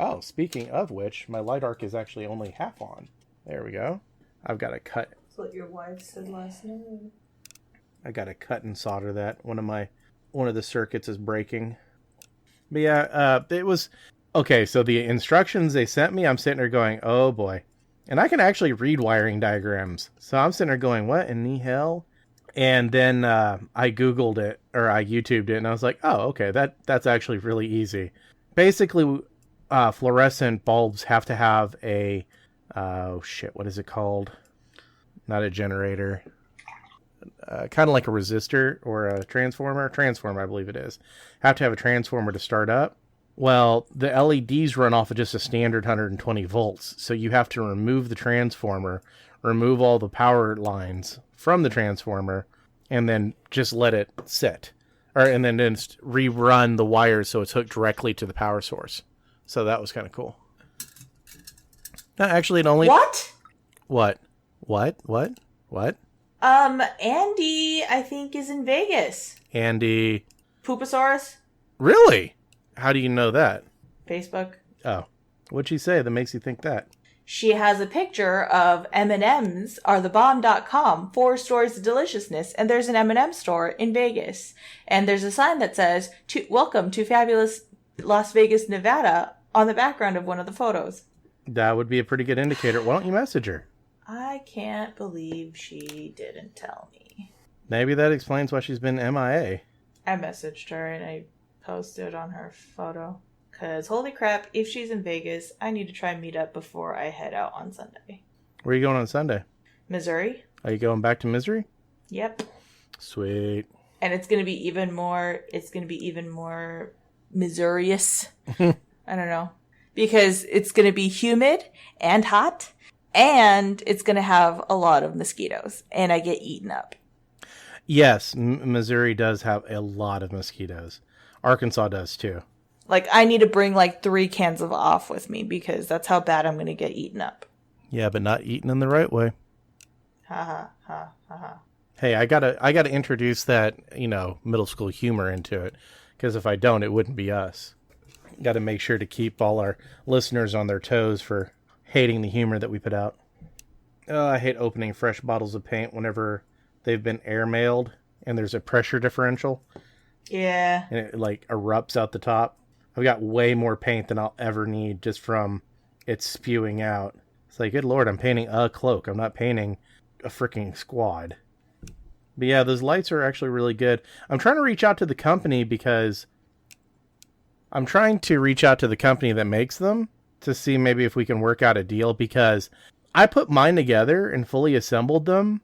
Oh, speaking of which, my light arc is actually only half on. There we go. I've got to cut. That's what your wife said last night. I got to cut and solder that. One of the circuits is breaking. But yeah, it was... Okay, so the instructions they sent me, I'm sitting there going, oh boy. And I can actually read wiring diagrams. So I'm sitting there going, what in the hell? And then I Googled it, or I YouTubed it, and I was like, oh, okay, that's actually really easy. Basically, fluorescent bulbs have to have a... what is it called? Not a generator. Kind of like a resistor or a transformer. Transformer, I believe it is. Have to have a transformer to start up. Well, the LEDs run off of just a standard 120 volts. So you have to remove the transformer, remove all the power lines from the transformer, and then just let it sit. And then just rerun the wires so it's hooked directly to the power source. So that was kind of cool. Actually, it only... What? What? Andy, I think, is in Vegas. Andy... Pooposaurus? Really? How do you know that? Facebook. Oh. What'd she say that makes you think that? She has a picture of M&M's are the bomb.com, 4 stores of deliciousness, and there's an M&M store in Vegas. And there's a sign that says, welcome to fabulous Las Vegas, Nevada, on the background of one of the photos. That would be a pretty good indicator. Why don't you message her? I can't believe she didn't tell me. Maybe that explains why she's been MIA. I messaged her and I posted on her photo. Because holy crap, if she's in Vegas, I need to try and meet up before I head out on Sunday. Where are you going on Sunday? Missouri. Are you going back to Missouri? Yep. Sweet. And it's going to be even more Missourious. I don't know. Because it's going to be humid and hot, and it's going to have a lot of mosquitoes, and I get eaten up. Yes, Missouri does have a lot of mosquitoes. Arkansas does too. Like, I need to bring like 3 cans of off with me because that's how bad I'm going to get eaten up. Yeah, but not eaten in the right way. Ha ha ha ha ha. Hey, I gotta introduce that, middle school humor into it, because if I don't, it wouldn't be us. Got to make sure to keep all our listeners on their toes for hating the humor that we put out. I hate opening fresh bottles of paint whenever they've been air-mailed and there's a pressure differential. Yeah. And it, erupts out the top. I've got way more paint than I'll ever need just from it spewing out. It's like, good lord, I'm painting a cloak. I'm not painting a freaking squad. But yeah, those lights are actually really good. I'm trying to reach out to the company that makes them to see maybe if we can work out a deal, because I put mine together and fully assembled them,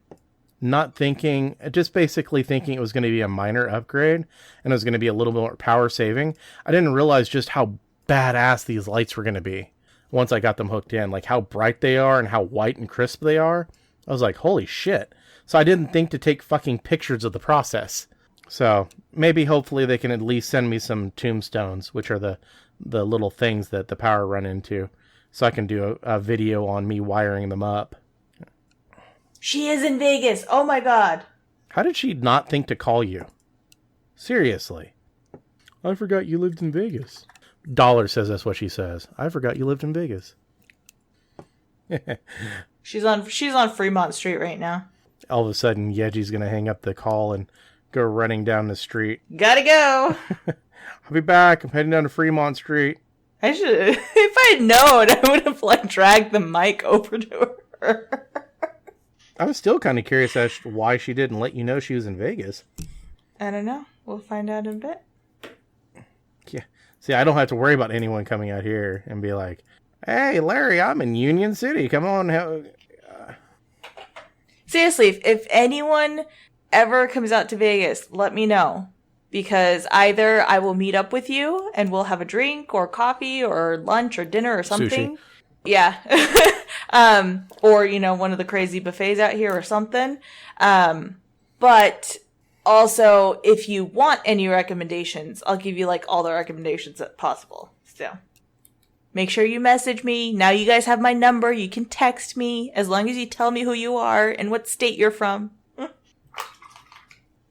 just basically thinking it was going to be a minor upgrade and it was going to be a little bit more power saving. I didn't realize just how badass these lights were going to be once I got them hooked in, like how bright they are and how white and crisp they are. I was like, holy shit. So I didn't think to take fucking pictures of the process. So maybe hopefully they can at least send me some tombstones, which are the little things that the power run into, so I can do a video on me wiring them up. She is in Vegas. Oh my god. How did she not think to call you? Seriously. I forgot you lived in Vegas. Dollar says that's what she says. I forgot you lived in Vegas. She's on Fremont Street right now. All of a sudden, Yeji's going to hang up the call and go running down the street. Gotta go. I'll be back. I'm heading down to Fremont Street. I should, if I had known, I would have like dragged the mic over to her. I was still kind of curious as to why she didn't let you know she was in Vegas. I don't know. We'll find out in a bit. Yeah. See, I don't have to worry about anyone coming out here and be like, hey, Larry, I'm in Union City. Come on. Seriously, if anyone ever comes out to Vegas, let me know. Because either I will meet up with you and we'll have a drink or coffee or lunch or dinner or something. Sushi. Yeah. Or, one of the crazy buffets out here or something. But also, if you want any recommendations, I'll give you like all the recommendations that possible. So make sure you message me. Now you guys have my number. You can text me as long as you tell me who you are and what state you're from.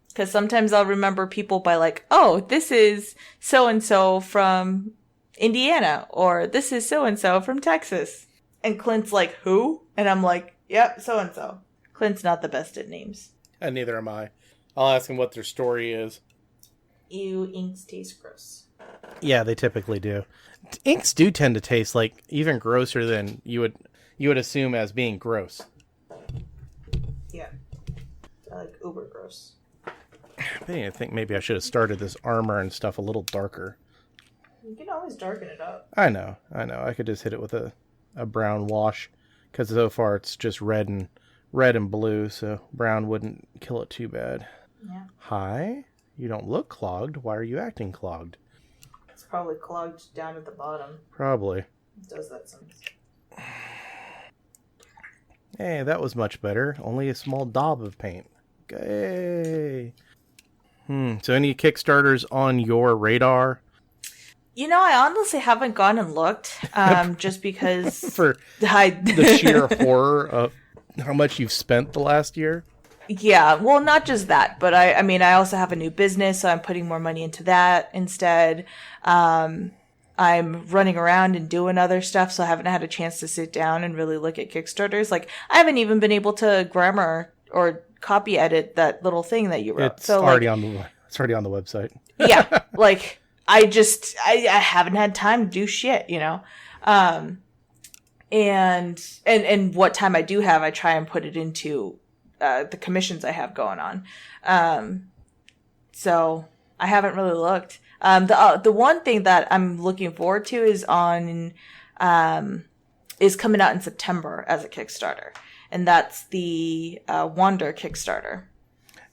Because sometimes I'll remember people by like, oh, this is so-and-so from Indiana, or this is so-and-so from Texas. And Clint's like, who? And I'm like, yep, so-and-so. Clint's not the best at names. And neither am I. I'll ask them what their story is. Ew, inks taste gross. Yeah, they typically do. Inks do tend to taste like even grosser than you would assume as being gross. Yeah. I like uber gross. I think maybe I should have started this armor and stuff a little darker. You can always darken it up. I know. I could just hit it with a brown wash, because so far it's just red and blue, so brown wouldn't kill it too bad. Yeah. Hi, you don't look clogged. Why are you acting clogged? It's probably clogged down at the bottom. Probably. It does that sometimes. Hey, that was much better. Only a small daub of paint. Yay. So any Kickstarters on your radar? I honestly haven't gone and looked, just because For the sheer horror of how much you've spent the last year? Yeah, well, not just that, but I mean, I also have a new business, so I'm putting more money into that instead. I'm running around and doing other stuff, so I haven't had a chance to sit down and really look at Kickstarters. Like, I haven't even been able to grammar or copy edit that little thing that you wrote. It's already on the website. Yeah, like I haven't had time to do shit, and what time I do have, I try and put it into the commissions I have going on. So I haven't really looked. The one thing that I'm looking forward to is coming out in September as a Kickstarter. And that's the Wander Kickstarter.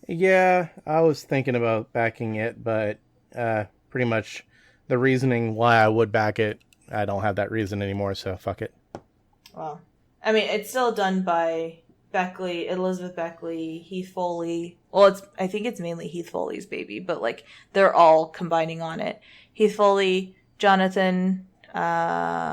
Yeah, I was thinking about backing it, but pretty much the reasoning why I would back it, I don't have that reason anymore, so fuck it. Well, I mean, it's still done by Elizabeth Beckley, Heath Foley. Well, I think it's mainly Heath Foley's baby, but like they're all combining on it. Heath Foley, Jonathan Bradford,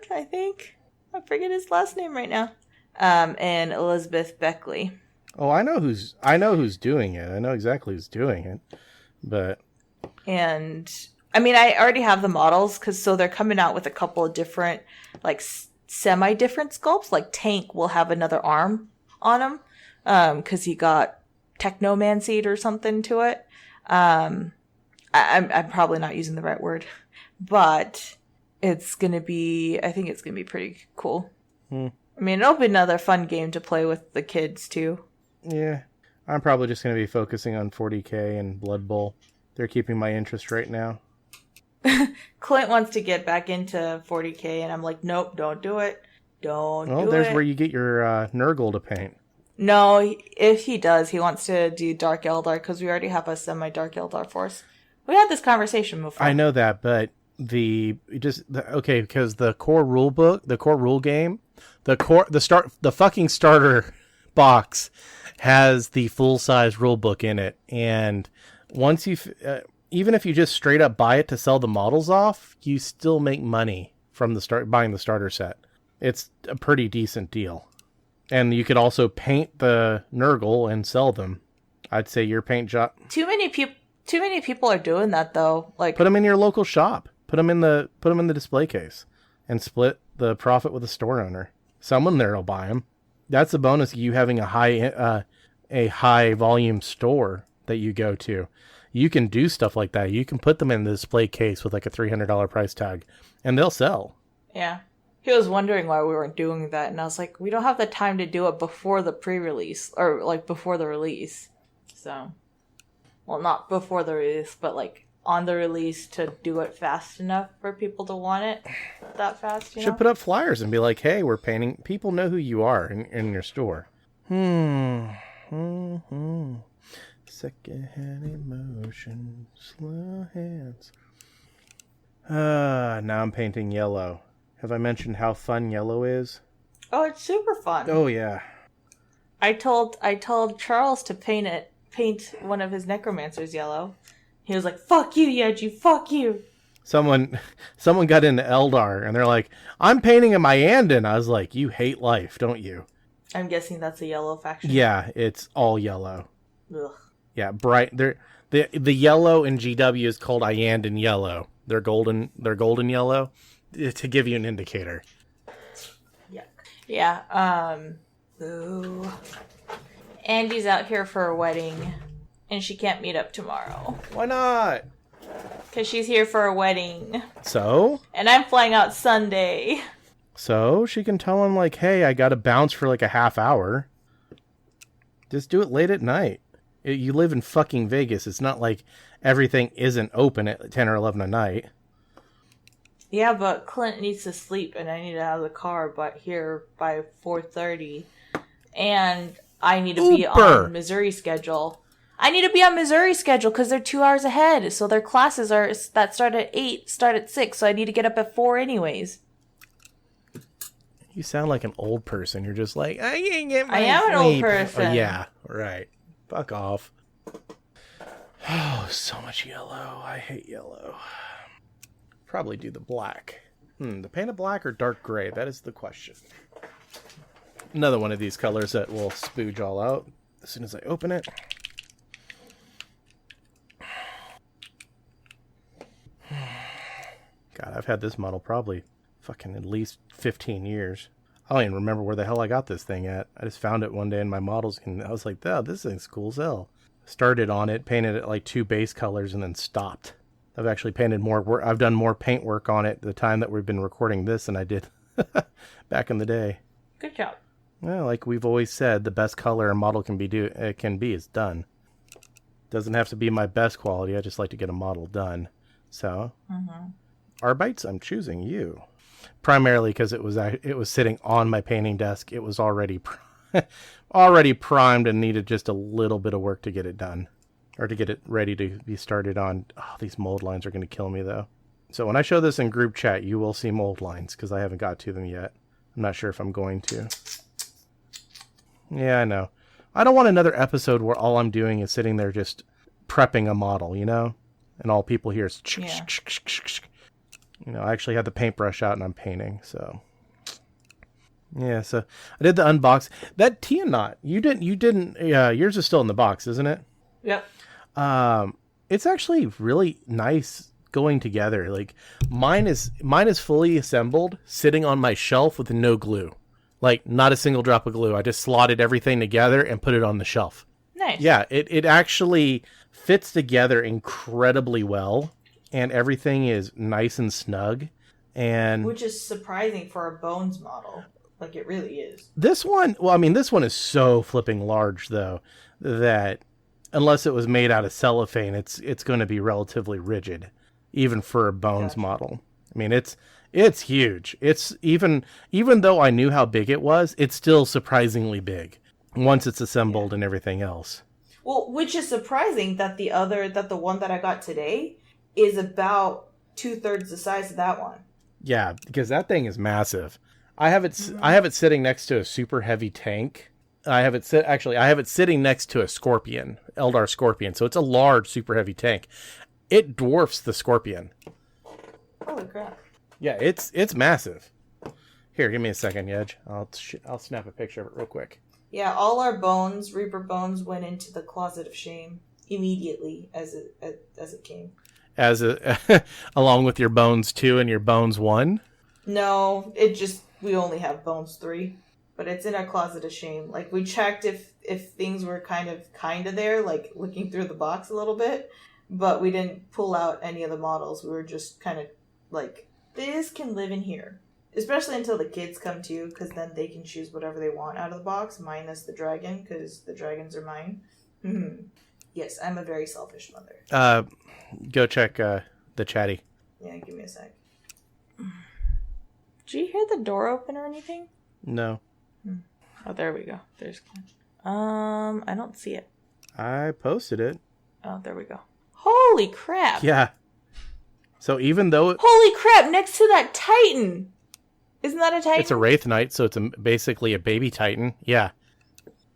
I think. I forget his last name right now. And Elizabeth Beckley. Oh, I know who's doing it. I know exactly who's doing it. But and I mean, I already have the models so they're coming out with a couple of different like semi-different sculpts. Like Tank will have another arm on him because he got technomancy or something to it. I'm probably not using the right word, but I think it's gonna be pretty cool. I mean, it'll be another fun game to play with the kids too. Yeah, I'm probably just gonna be focusing on 40K and Blood Bowl. They're keeping my interest right now. Clint wants to get back into 40K, and I'm like, nope, don't do it. Well, there's where you get your Nurgle to paint. No, if he does, he wants to do Dark Eldar because we already have a semi-Dark Eldar force. We had this conversation before. I know that, but because the core rule book, the core rule game, the fucking starter box has the full size rule book in it, and once even if you just straight up buy it to sell the models off, you still make money from buying the starter set. It's a pretty decent deal. And you could also paint the Nurgle and sell them. I'd say your paint job. Too many people are doing that though. Like, put them in your local shop. Put them in the display case, and split the profit with the store owner. Someone there will buy them. That's the bonus of you having a high volume store that you go to. You can do stuff like that. You can put them in the display case with like a $300 price tag, and they'll sell. Yeah. He was wondering why we weren't doing that, and I was like, we don't have the time to do it before the pre-release, or like before the release. So, well, not before the release, but like on the release to do it fast enough for people to want it that fast. You Should know? put up flyers and be like, hey, we're painting. People know who you are in your store. Secondhand emotion, slow hands. Now I'm painting yellow. Have I mentioned how fun yellow is? Oh, it's super fun. Oh yeah. I told Charles to paint one of his necromancers yellow. He was like, "Fuck you, Yeji, fuck you." Someone got into Eldar and they're like, "I'm painting a Myandin." I was like, "You hate life, don't you?" I'm guessing that's a yellow faction. Yeah, it's all yellow. Ugh. Yeah, bright. The yellow in GW is called Iyanden yellow. They're golden yellow, to give you an indicator. Yuck. Yeah. Ooh. Andy's out here for a wedding, and she can't meet up tomorrow. Why not? Because she's here for a wedding. So? And I'm flying out Sunday. So she can tell him, like, hey, I got to bounce for like a half hour. Just do it late at night. You live in fucking Vegas. It's not like everything isn't open at 10 or 11 at night. Yeah, but Clint needs to sleep, and I need to have the car here by 4:30. And I need to be on Missouri schedule. I need to be on Missouri schedule because they're 2 hours ahead. So their classes that start at 8 start at 6. So I need to get up at 4 anyways. You sound like an old person. You're just like, I can't get my I am sleep. an old person. Oh, yeah, right. Fuck off. Oh, so much yellow. I hate yellow. Probably do the black. The paint of black or dark gray? That is the question. Another one of these colors that will spooge all out as soon as I open it. God, I've had this model probably fucking at least 15 years. I don't even remember where the hell I got this thing at. I just found it one day in my models, and I was like, oh, this thing's cool as hell. Started on it, painted it like 2 base colors, and then stopped. I've actually painted more work. I've done more paint work on it the time that we've been recording this than I did back in the day. Good job. Well, like we've always said, the best color a model can be is done. Doesn't have to be my best quality. I just like to get a model done. So, Arbites, I'm choosing you. Primarily because it was sitting on my painting desk. It was already primed and needed just a little bit of work to get it done. Or to get it ready to be started on. Oh, these mold lines are going to kill me, though. So when I show this in group chat, you will see mold lines, because I haven't got to them yet. I'm not sure if I'm going to. Yeah, I know. I don't want another episode where all I'm doing is sitting there just prepping a model, you know? And all people hear is... Yeah. You know, I actually have the paintbrush out and I'm painting, so... Yeah, so I did the unbox. That Tia knot, you didn't, yours is still in the box, isn't it? Yep. It's actually really nice going together. Like mine is fully assembled, sitting on my shelf with no glue. Like not a single drop of glue. I just slotted everything together and put it on the shelf. Nice. Yeah, it actually fits together incredibly well, and everything is nice and snug. And which is surprising for a Bones model. Like it really is. This one is so flipping large though that unless it was made out of cellophane, it's going to be relatively rigid, even for a Bones model. I mean, it's huge. It's even though I knew how big it was, it's still surprisingly big once it's assembled and everything else. Well, which is surprising that the one that I got today is about 2/3 the size of that one. Yeah, because that thing is massive. I have it sitting next to a super heavy tank. I have it sitting next to a Scorpion, Eldar Scorpion. So it's a large, super heavy tank. It dwarfs the Scorpion. Holy crap. Yeah, it's massive. Here, give me a second, Yej. I'll snap a picture of it real quick. Yeah, all our bones, Reaper bones, went into the closet of shame immediately as it came. Along with your bones 2 and your bones 1? No, we only have bones 3, but it's in our closet of shame. Like, we checked if things were kind of there, like looking through the box a little bit, but we didn't pull out any of the models. We were just kind of like, this can live in here. Especially until the kids come too, because then they can choose whatever they want out of the box, minus the dragon, because the dragons are mine. Mm-hmm. Yes, I'm a very selfish mother. Go check the chatty. Yeah, give me a sec. Did you hear the door open or anything? No. Oh, there we go. There's I don't see it. I posted it. Oh, there we go. Holy crap. Yeah. So even though... Holy crap, next to that Titan. Isn't that a Titan? It's a Wraith Knight, so it's basically a baby Titan. Yeah.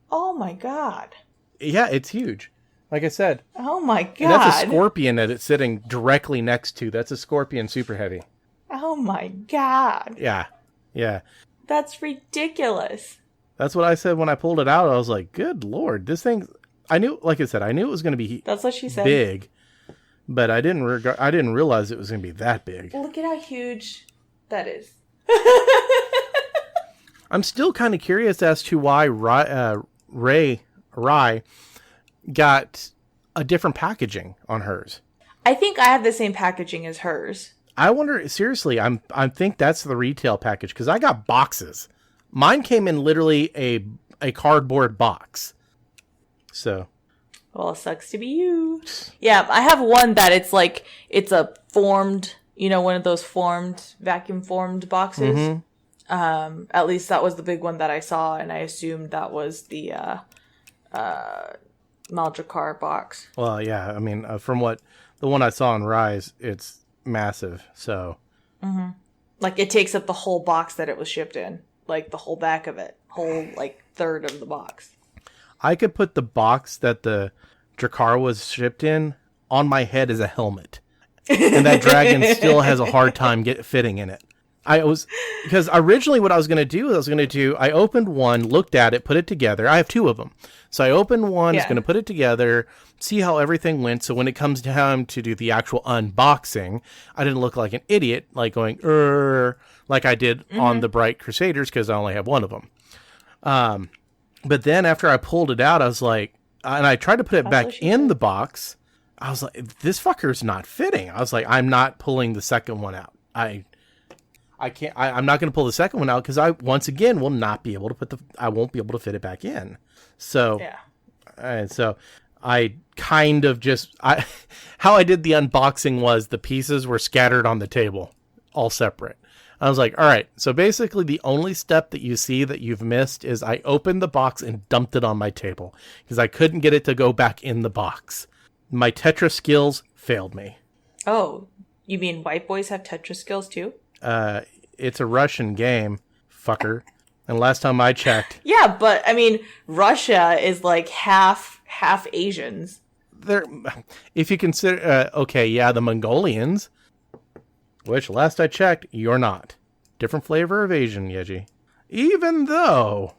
Oh my god. Yeah, it's huge. Like I said. Oh my god. And that's a Scorpion that it's sitting directly next to. That's a Scorpion Super Heavy. Oh my god. Yeah. Yeah. That's ridiculous. That's what I said when I pulled it out. I was like, good lord, this thing... I knew it was going to be That's what she said. Big, but I didn't realize it was going to be that big. Look at how huge that is. I'm still kind of curious as to why Rai got a different packaging on hers. I think I have the same packaging as hers. I wonder, seriously, I think that's the retail package, because I got boxes. Mine came in literally a cardboard box. So. Well, it sucks to be you. Yeah, I have one that it's a formed, one of those vacuum formed boxes. Mm-hmm. At least that was the big one that I saw, and I assumed that was the Maldrakar box. Well, yeah, I mean, from the one I saw in Rise, it's massive, so. Mm-hmm. Like, it takes up the whole box that it was shipped in. Like, the whole back of it. Whole, third of the box. I could put the box that the Drakar was shipped in on my head as a helmet. And that dragon still has a hard time fitting in it. Because originally what I was going to do, I opened one, looked at it, put it together. I have 2 of them. So I opened one, was going to put it together, see how everything went. So when it comes time to do the actual unboxing, I didn't look like an idiot, like going, like I did on the Bright Crusaders, because I only have one of them. But then after I pulled it out, I was like, and I tried to put it back in the box. I was like, this fucker's not fitting. I was like, I'm not pulling the second one out. I can't, I'm not going to pull the second one out because I, once again, will not be able to I won't be able to fit it back in. So, yeah. And so I kind of how I did the unboxing was the pieces were scattered on the table, all separate. I was like, all right, so basically the only step that you see that you've missed is I opened the box and dumped it on my table because I couldn't get it to go back in the box. My Tetris skills failed me. Oh, you mean white boys have Tetris skills too? It's a Russian game, fucker. And last time I checked... Yeah, but, I mean, Russia is like half Asians. If you consider... the Mongolians... Which, last I checked, you're not. Different flavor of Asian, Yeji. Even though...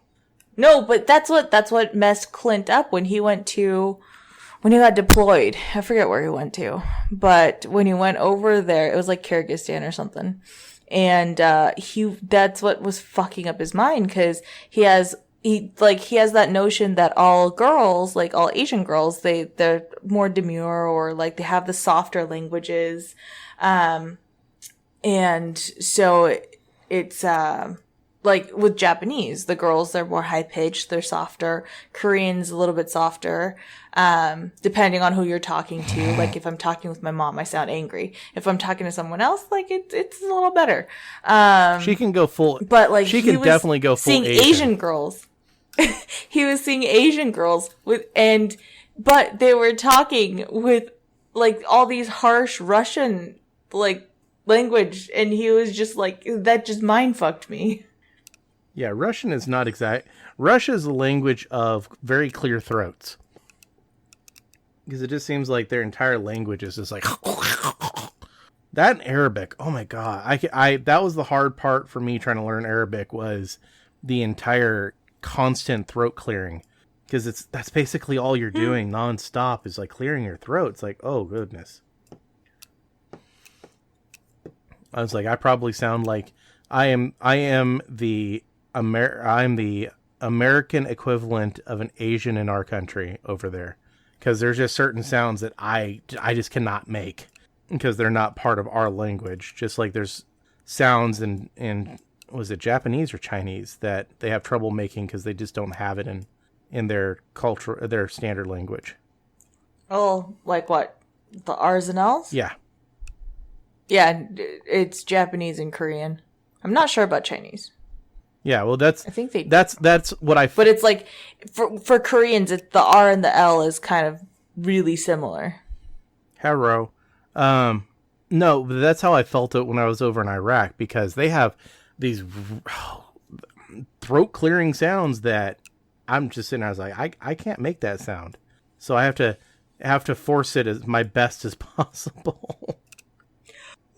No, but that's what messed Clint up when he got deployed. I forget where he went to. But when he went over there, it was like Kyrgyzstan or something. And that's what was fucking up his mind, because he has that notion that all girls, like all Asian girls, they're more demure, or like they have the softer languages. And so it's, like with Japanese, the girls, they're more high pitched, they're softer. Koreans, a little bit softer. Depending on who you're talking to. Like if I'm talking with my mom, I sound angry. If I'm talking to someone else, like it's a little better. She can go full, but like she can definitely go full seeing Asian girls. He was seeing Asian girls but they were talking with like all these harsh Russian, like, language, and he was just like, that just mind fucked me. Yeah, Russian is not exact. Russia is the language of very clear throats. Because it just seems like their entire language is just like... That and Arabic. Oh my God. That was the hard part for me trying to learn Arabic, was the entire constant throat clearing. Because that's basically all you're doing nonstop is like clearing your throat. It's like, oh goodness. I was like, I probably sound like I'm the American equivalent of an Asian in our country over there. Because there's just certain sounds that I just cannot make. Because they're not part of our language. Just like there's sounds in was it Japanese or Chinese that they have trouble making because they just don't have it in their culture, their standard language. Oh, like what? The R's and L's? Yeah. Yeah, it's Japanese and Korean. I'm not sure about Chinese. Yeah, well, I think that's what I. But it's like for Koreans, the R and the L is kind of really similar. Hello. No, but that's how I felt it when I was over in Iraq, because they have these throat clearing sounds that I'm just sitting there, I was like, I can't make that sound. So I have to force it as my best as possible.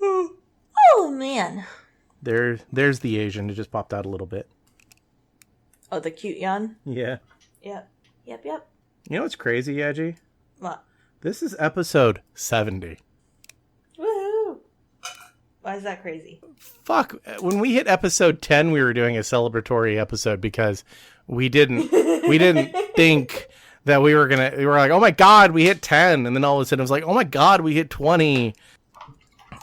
Oh man. There's the Asian. It just popped out a little bit. Oh, the cute yawn? Yeah. Yep. You know what's crazy, Yeji? What? This is episode 70. Woohoo! Why is that crazy? Fuck. When we hit episode 10, we were doing a celebratory episode because we didn't think that we were like, oh my God, we hit 10. And then all of a sudden it was like, oh my God, we hit 20.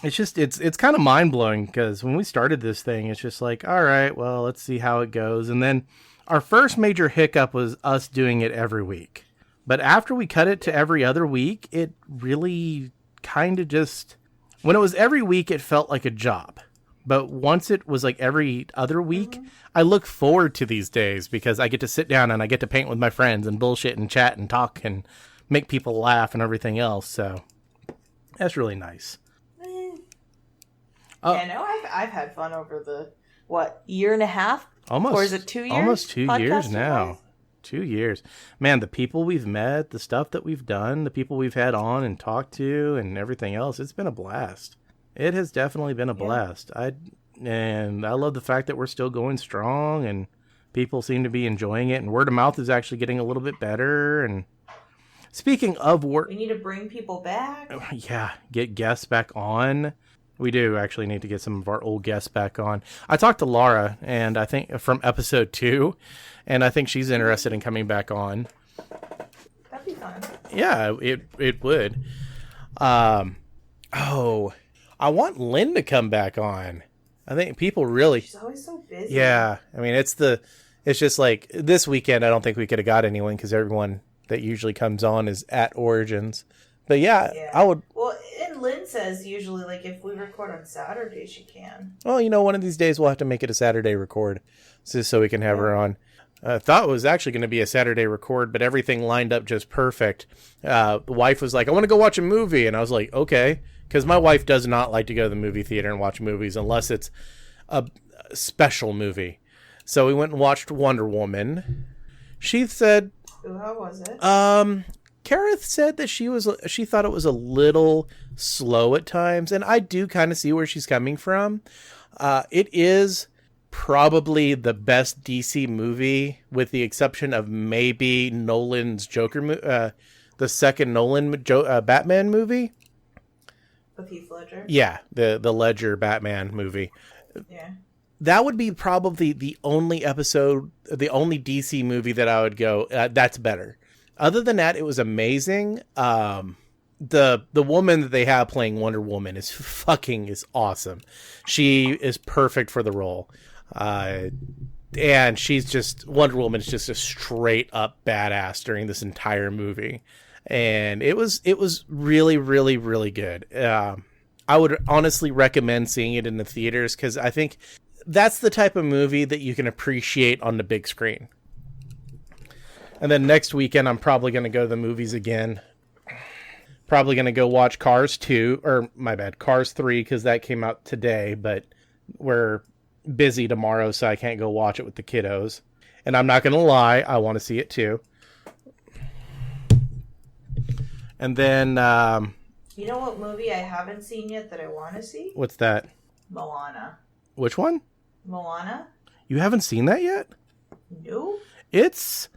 It's just, it's kind of mind blowing, because when we started this thing, it's just like, all right, well, let's see how it goes. And then our first major hiccup was us doing it every week. But after we cut it to every other week, it really kind of just, when it was every week, it felt like a job. But once it was like every other week, I look forward to these days, because I get to sit down and I get to paint with my friends and bullshit and chat and talk and make people laugh and everything else. So that's really nice. Yeah, no, I've had fun over the, year and a half? Almost. Or is it 2 years? Almost 2 years now. 2 years. Man, the people we've met, the stuff that we've done, the people we've had on and talked to and everything else, it's been a blast. It has definitely been a blast. And I love the fact that we're still going strong and people seem to be enjoying it, and word of mouth is actually getting a little bit better. And speaking of work, we need to bring people back. Yeah, get guests back on. We do actually need to get some of our old guests back on. I talked to Laura, and I think from episode 2, and I think she's interested in coming back on. That'd be fun. Yeah, it would. I want Lynn to come back on. I think people really. She's always so busy. Yeah, I mean it's just like this weekend. I don't think we could have got anyone because everyone that usually comes on is at Origins. But yeah, I would. Well, and Lynn says usually, like, if we record on Saturday, she can. Well, one of these days we'll have to make it a Saturday record, just so we can have her on. I thought it was actually going to be a Saturday record, but everything lined up just perfect. The wife was like, I want to go watch a movie. And I was like, okay. Because my wife does not like to go to the movie theater and watch movies unless it's a special movie. So we went and watched Wonder Woman. She said... Ooh, how was it? Kareth said that she thought it was a little slow at times, and I do kind of see where she's coming from. It is probably the best DC movie, with the exception of maybe Nolan's Joker, the second Nolan Batman movie. With Heath Ledger? Yeah, the Ledger Batman movie. Yeah. That would be probably the only DC movie that I would go, that's better. Other than that, it was amazing. The woman that they have playing Wonder Woman is awesome. She is perfect for the role. And Wonder Woman is just a straight up badass during this entire movie. And it was really, really, really good. I would honestly recommend seeing it in the theaters, because I think that's the type of movie that you can appreciate on the big screen. And then next weekend, I'm probably going to go to the movies again. Probably going to go watch Cars 3, because that came out today, but we're busy tomorrow, so I can't go watch it with the kiddos. And I'm not going to lie, I want to see it too. And then You know what movie I haven't seen yet that I want to see? What's that? Moana. Which one? Moana? You haven't seen that yet? No. It's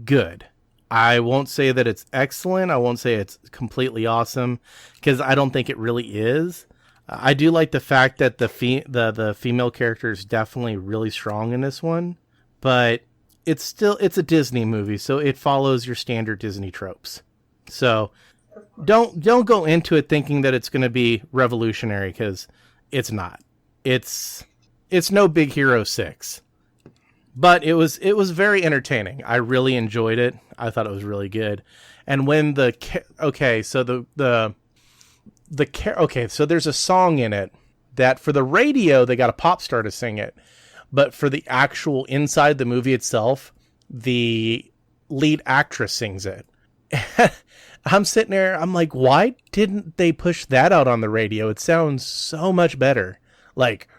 good. I won't say that it's excellent. I won't say it's completely awesome, because I don't think it really is. I do like the fact that the female character is definitely really strong in this one, but it's a Disney movie, so it follows your standard Disney tropes. So don't go into it thinking that it's going to be revolutionary, because it's not. It's no Big Hero 6. But it was very entertaining. I really enjoyed it. I thought it was really good. And when so there's a song in it that for the radio they got a pop star to sing it, but for the actual inside the movie itself, the lead actress sings it. I'm sitting there, I'm like, why didn't they push that out on the radio? It sounds so much better. Like,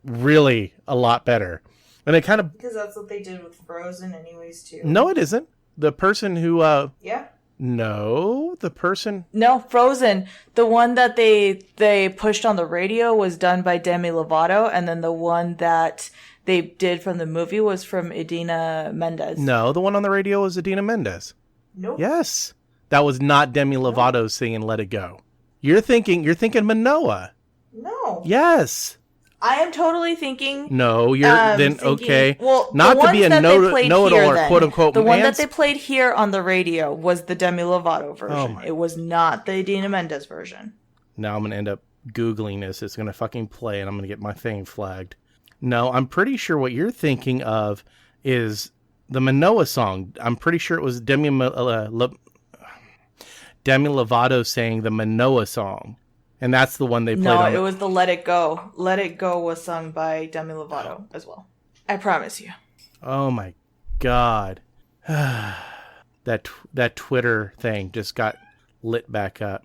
really a lot better. And it kind of... Because that's what they did with Frozen anyways, too. No, it isn't. The person who... Yeah. No, the person... No, Frozen. The one that they pushed on the radio was done by Demi Lovato, and then the one that they did from the movie was from Idina Mendes. No, the one on the radio was Idina Mendes. Nope. Yes. That was not Demi Lovato singing Let It Go. You're thinking Manoa. No. Yes. I am totally thinking... No, you're then thinking, okay. Well, not to be a know-it-all or quote-unquote... The one that they played here on the radio was the Demi Lovato version. Oh it was not the Idina Mendes version. Now I'm going to end up Googling this. It's going to fucking play, and I'm going to get my thing flagged. No, I'm pretty sure what you're thinking of is the Manoa song. I'm pretty sure it was Demi Lovato saying the Manoa song. And that's the one they played on. No, it was the Let It Go. Let It Go was sung by Demi Lovato as well. I promise you. Oh my God. That Twitter thing just got lit back up.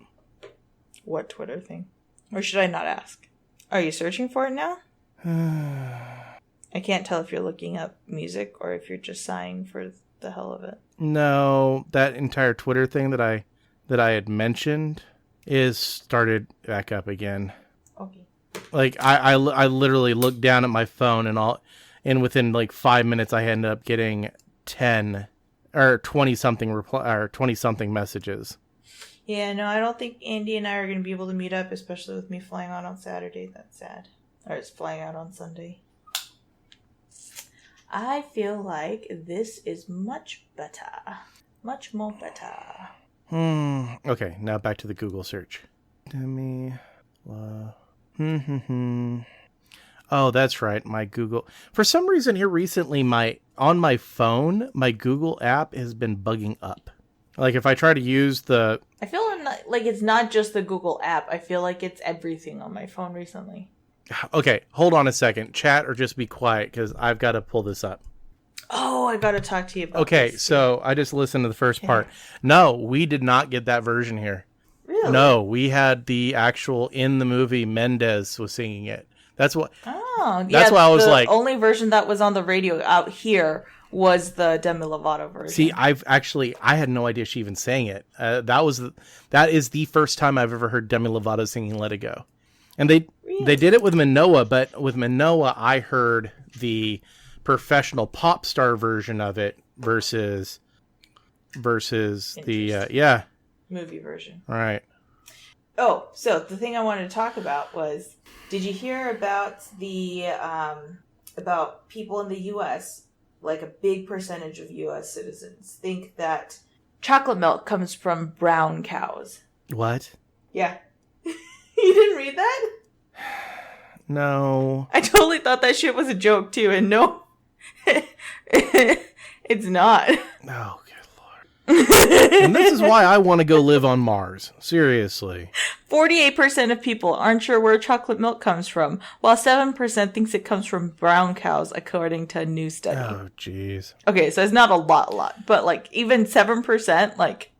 What Twitter thing? Or should I not ask? Are you searching for it now? I can't tell if you're looking up music or if you're just sighing for the hell of it. No, that entire Twitter thing that I had mentioned is started back up again. Okay. Like I literally looked down at my phone and within like 5 minutes I ended up getting 10 or 20 something messages. Yeah, no, I don't think Andy and I are going to be able to meet up, especially with me flying out on Saturday. That's sad. Or it's flying out on Sunday. I feel like this is much better. Much more better. Okay, now back to the Google search. Demi Oh, that's right. My Google. For some reason here recently, on my phone, my Google app has been bugging up. Like if I try to use the... I feel like it's not just the Google app. I feel like it's everything on my phone recently. Okay, hold on a second. Chat or just be quiet because I've got to pull this up. Oh, I got to talk to you about Okay, this. so I just listened to the first part. No, we did not get that version here. Really? No, we had the actual in the movie Mendes was singing it. That's what. Oh, that's why I was like. The only version that was on the radio out here was the Demi Lovato version. See, I had no idea she even sang it. That is the first time I've ever heard Demi Lovato singing "Let It Go," and they did it with Manoa, but with Manoa, I heard the professional pop star version of it versus the movie version. All right. Oh, so the thing I wanted to talk about was, did you hear about the about people in the U.S., like a big percentage of U.S. citizens think that chocolate milk comes from brown cows? What? Yeah. You didn't read that? No. I totally thought that shit was a joke too, and no, it's not. Oh, good lord. And this is why I want to go live on Mars. Seriously. 48% of people aren't sure where chocolate milk comes from, while 7% thinks it comes from brown cows, according to a new study. Oh, jeez. Okay, so it's not a lot, but like even 7%, like.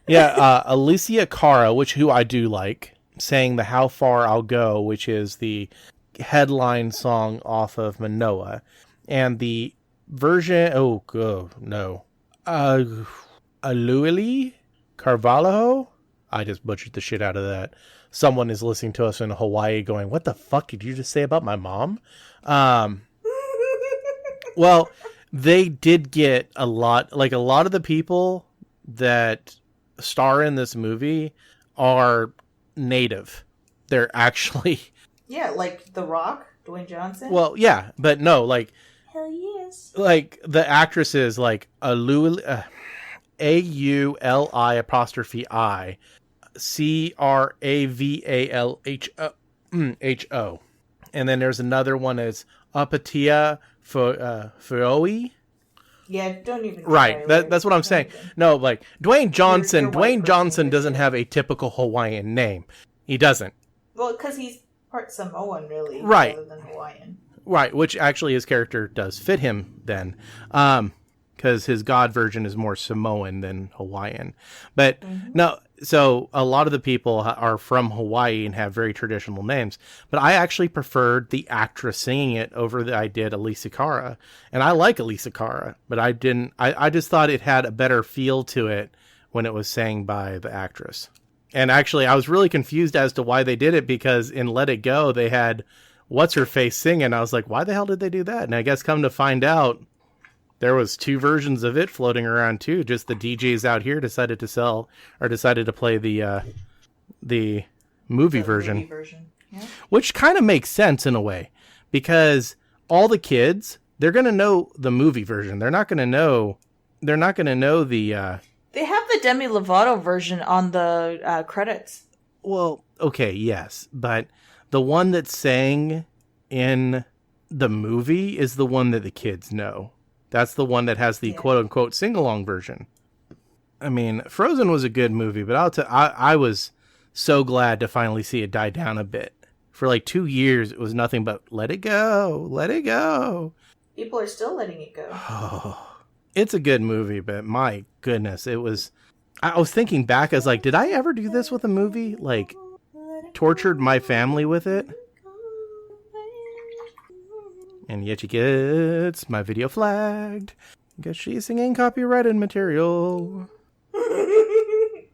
Yeah, Alicia Cara, who I do like, sang the How Far I'll Go, which is the headline song off of Manoa. And the version, Aluili, Carvalho. I just butchered the shit out of that. Someone is listening to us in Hawaii going, what the fuck did you just say about my mom? Well, they did get a lot of the people that star in this movie are native. They're actually... Yeah, like The Rock, Dwayne Johnson. Well, yeah, but no, like... Hell yes. Like, the actresses, like, Auli apostrophe Cravalho. And then there's another one as Apatia Fuoi. Yeah, don't even. Right, that's what I'm saying. No, like, Dwayne Johnson. Dwayne Johnson doesn't have a typical Hawaiian name. He doesn't. Well, because he's part Samoan, really, right? Rather than Hawaiian. Right, which actually his character does fit him then, because his god version is more Samoan than Hawaiian. But no, so a lot of the people are from Hawaii and have very traditional names. But I actually preferred the actress singing it over I did Elisa Cara, and I like Elisa Cara, but I didn't. I just thought it had a better feel to it when it was sang by the actress. And actually, I was really confused as to why they did it, because in Let It Go, they had What's-Her-Face singing. I was like, why the hell did they do that? And I guess come to find out, there was two versions of it floating around too. Just the DJs out here decided to play the movie version. Yeah. Which kind of makes sense in a way, because all the kids, they're going to know the movie version. They're not going to know the... They have the Demi Lovato version on the credits. Well, okay, yes, but the one that sang in the movie is the one that the kids know. That's the one that has the quote-unquote sing-along version. I mean, Frozen was a good movie, but I was so glad to finally see it die down a bit. For like 2 years, it was nothing but let it go, let it go. People are still letting it go. Oh, it's a good movie, but my goodness, it was... I was thinking back, I was like, did I ever do this with a movie? Like, tortured my family with it? And Yeji gets my video flagged because she's singing copyrighted material.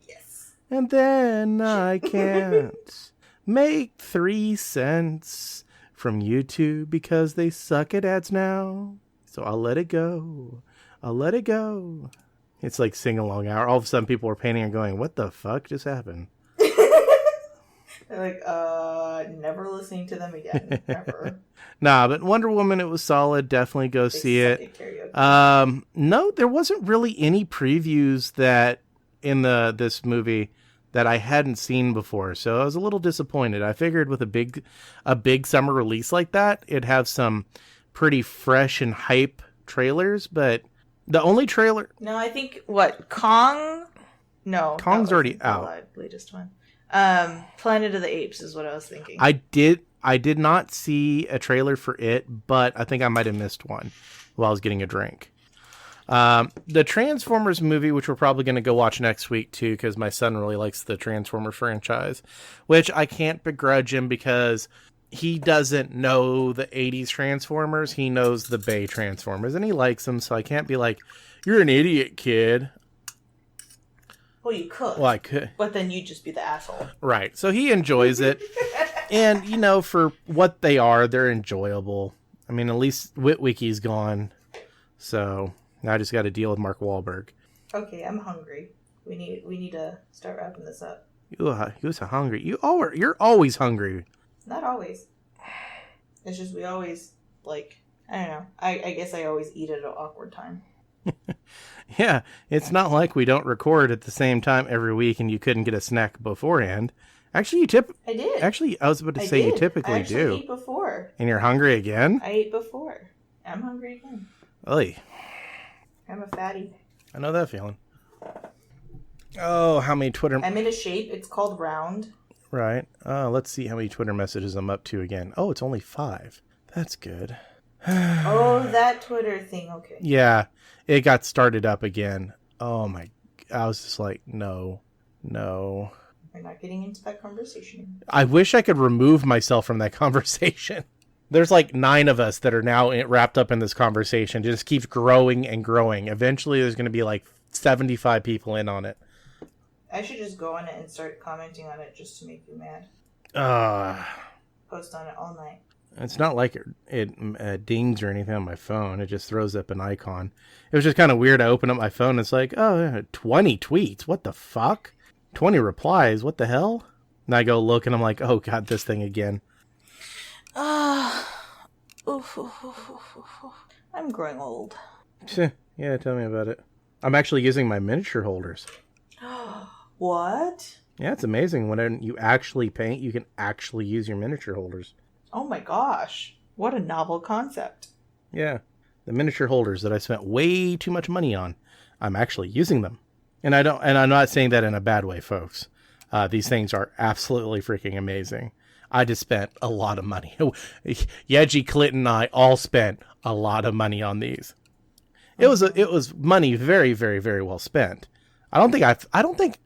Yes. And then I can't make 3 cents from YouTube because they suck at ads now. So I'll let it go. I'll let it go. It's like sing-along hour. All of a sudden people are painting and going, what the fuck just happened? They're like, never listening to them again. Never. Nah, but Wonder Woman, it was solid. Definitely go see it. No, there wasn't really any previews that in this movie that I hadn't seen before, so I was a little disappointed. I figured with a big summer release like that, it'd have some pretty fresh and hype trailers, but the only trailer... No, I think, Kong? No. Kong's already out. Latest one. Planet of the Apes is what I was thinking. I did not see a trailer for it, but I think I might have missed one while I was getting a drink. The Transformers movie, which we're probably going to go watch next week too, because my son really likes the Transformer franchise, which I can't begrudge him because he doesn't know the 80s Transformers. He knows the Bay Transformers, and he likes them, so I can't be like, you're an idiot, kid. Well, you could. Well, I could. But then you'd just be the asshole. Right. So he enjoys it. And, for what they are, they're enjoyable. I mean, at least Witwicky's gone. So now I just got to deal with Mark Wahlberg. Okay, I'm hungry. We need to start wrapping this up. You're so hungry. You're always hungry. Not always. It's just we always, I don't know. I guess I always eat at an awkward time. Yeah, it's not like we don't record at the same time every week and you couldn't get a snack beforehand. Actually, I did. Actually, I was about to say you typically do. I ate before. And you're hungry again? I ate before. I'm hungry again. Oy. I'm a fatty. I know that feeling. Oh, how many Twitter... I'm in a shape. It's called round. Right. Let's see how many Twitter messages I'm up to again. Oh, it's only 5. That's good. Oh, that Twitter thing. Okay. Yeah, it got started up again. Oh my, I was just like, no. We're not getting into that conversation. I wish I could remove myself from that conversation. There's 9 of us that are now wrapped up in this conversation. It just keeps growing and growing. Eventually there's going to be 75 people in on it. I should just go on it and start commenting on it just to make you mad. Post on it all night. It's not like it dings or anything on my phone. It just throws up an icon. It was just kind of weird. I open up my phone. It's like, 20 tweets. What the fuck? 20 replies. What the hell? And I go look and I'm like, oh God, this thing again. I'm growing old. Yeah, tell me about it. I'm actually using my miniature holders. What? Yeah, it's amazing. When you actually paint, you can actually use your miniature holders. Oh my gosh. What a novel concept. Yeah. The miniature holders that I spent way too much money on, I'm actually using them. And I'm not saying that in a bad way, folks. These things are absolutely freaking amazing. I just spent a lot of money. Yeji, Clinton, and I all spent a lot of money on these. It was money very, very, very well spent. I don't think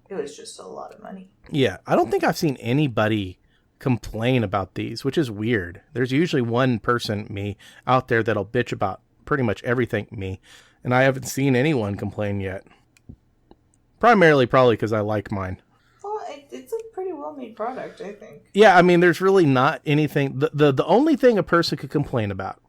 it was just a lot of money. Yeah, I don't think I've seen anybody complain about these, which is weird. There's usually one person, me, out there that'll bitch about pretty much everything, me, and I haven't seen anyone complain yet. Primarily probably because I like mine. Well, it's a pretty well-made product, I think. Yeah, I mean, there's really not anything. The only thing a person could complain about,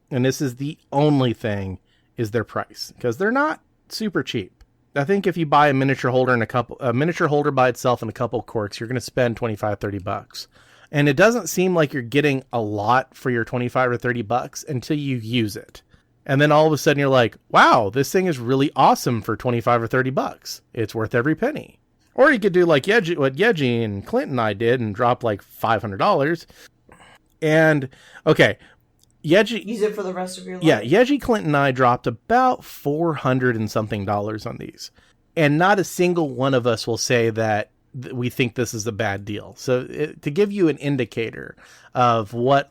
and this is the only thing, is their price, because they're not super cheap. I think if you buy a miniature holder and a miniature holder by itself and a couple of corks, you're going to spend $25-$30. And it doesn't seem like you're getting a lot for your $25 or $30 until you use it. And then all of a sudden you're like, wow, this thing is really awesome for $25 or $30. It's worth every penny. Or you could do like what Yeji and Clint and I did and drop like $500. And okay, Yeji, use it for the rest of your life. Yeah, Yeji, Clint, and I dropped about $400 and something on these, and not a single one of us will say that we think this is a bad deal. So to give you an indicator of what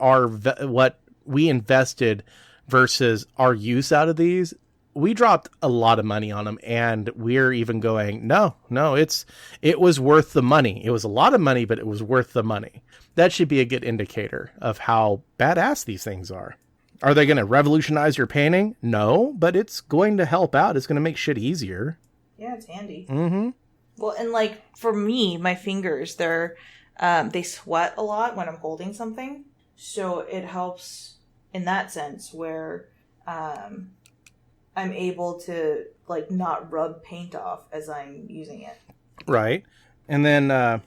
we invested versus our use out of these, we dropped a lot of money on them, and we're even going, no, it was worth the money. It was a lot of money, but it was worth the money. That should be a good indicator of how badass these things are. Are they going to revolutionize your painting? No, but it's going to help out. It's going to make shit easier. Yeah, it's handy. Mm-hmm. Well, and like for me, my fingers, they sweat a lot when I'm holding something. So it helps in that sense where I'm able to like not rub paint off as I'm using it. Right. And then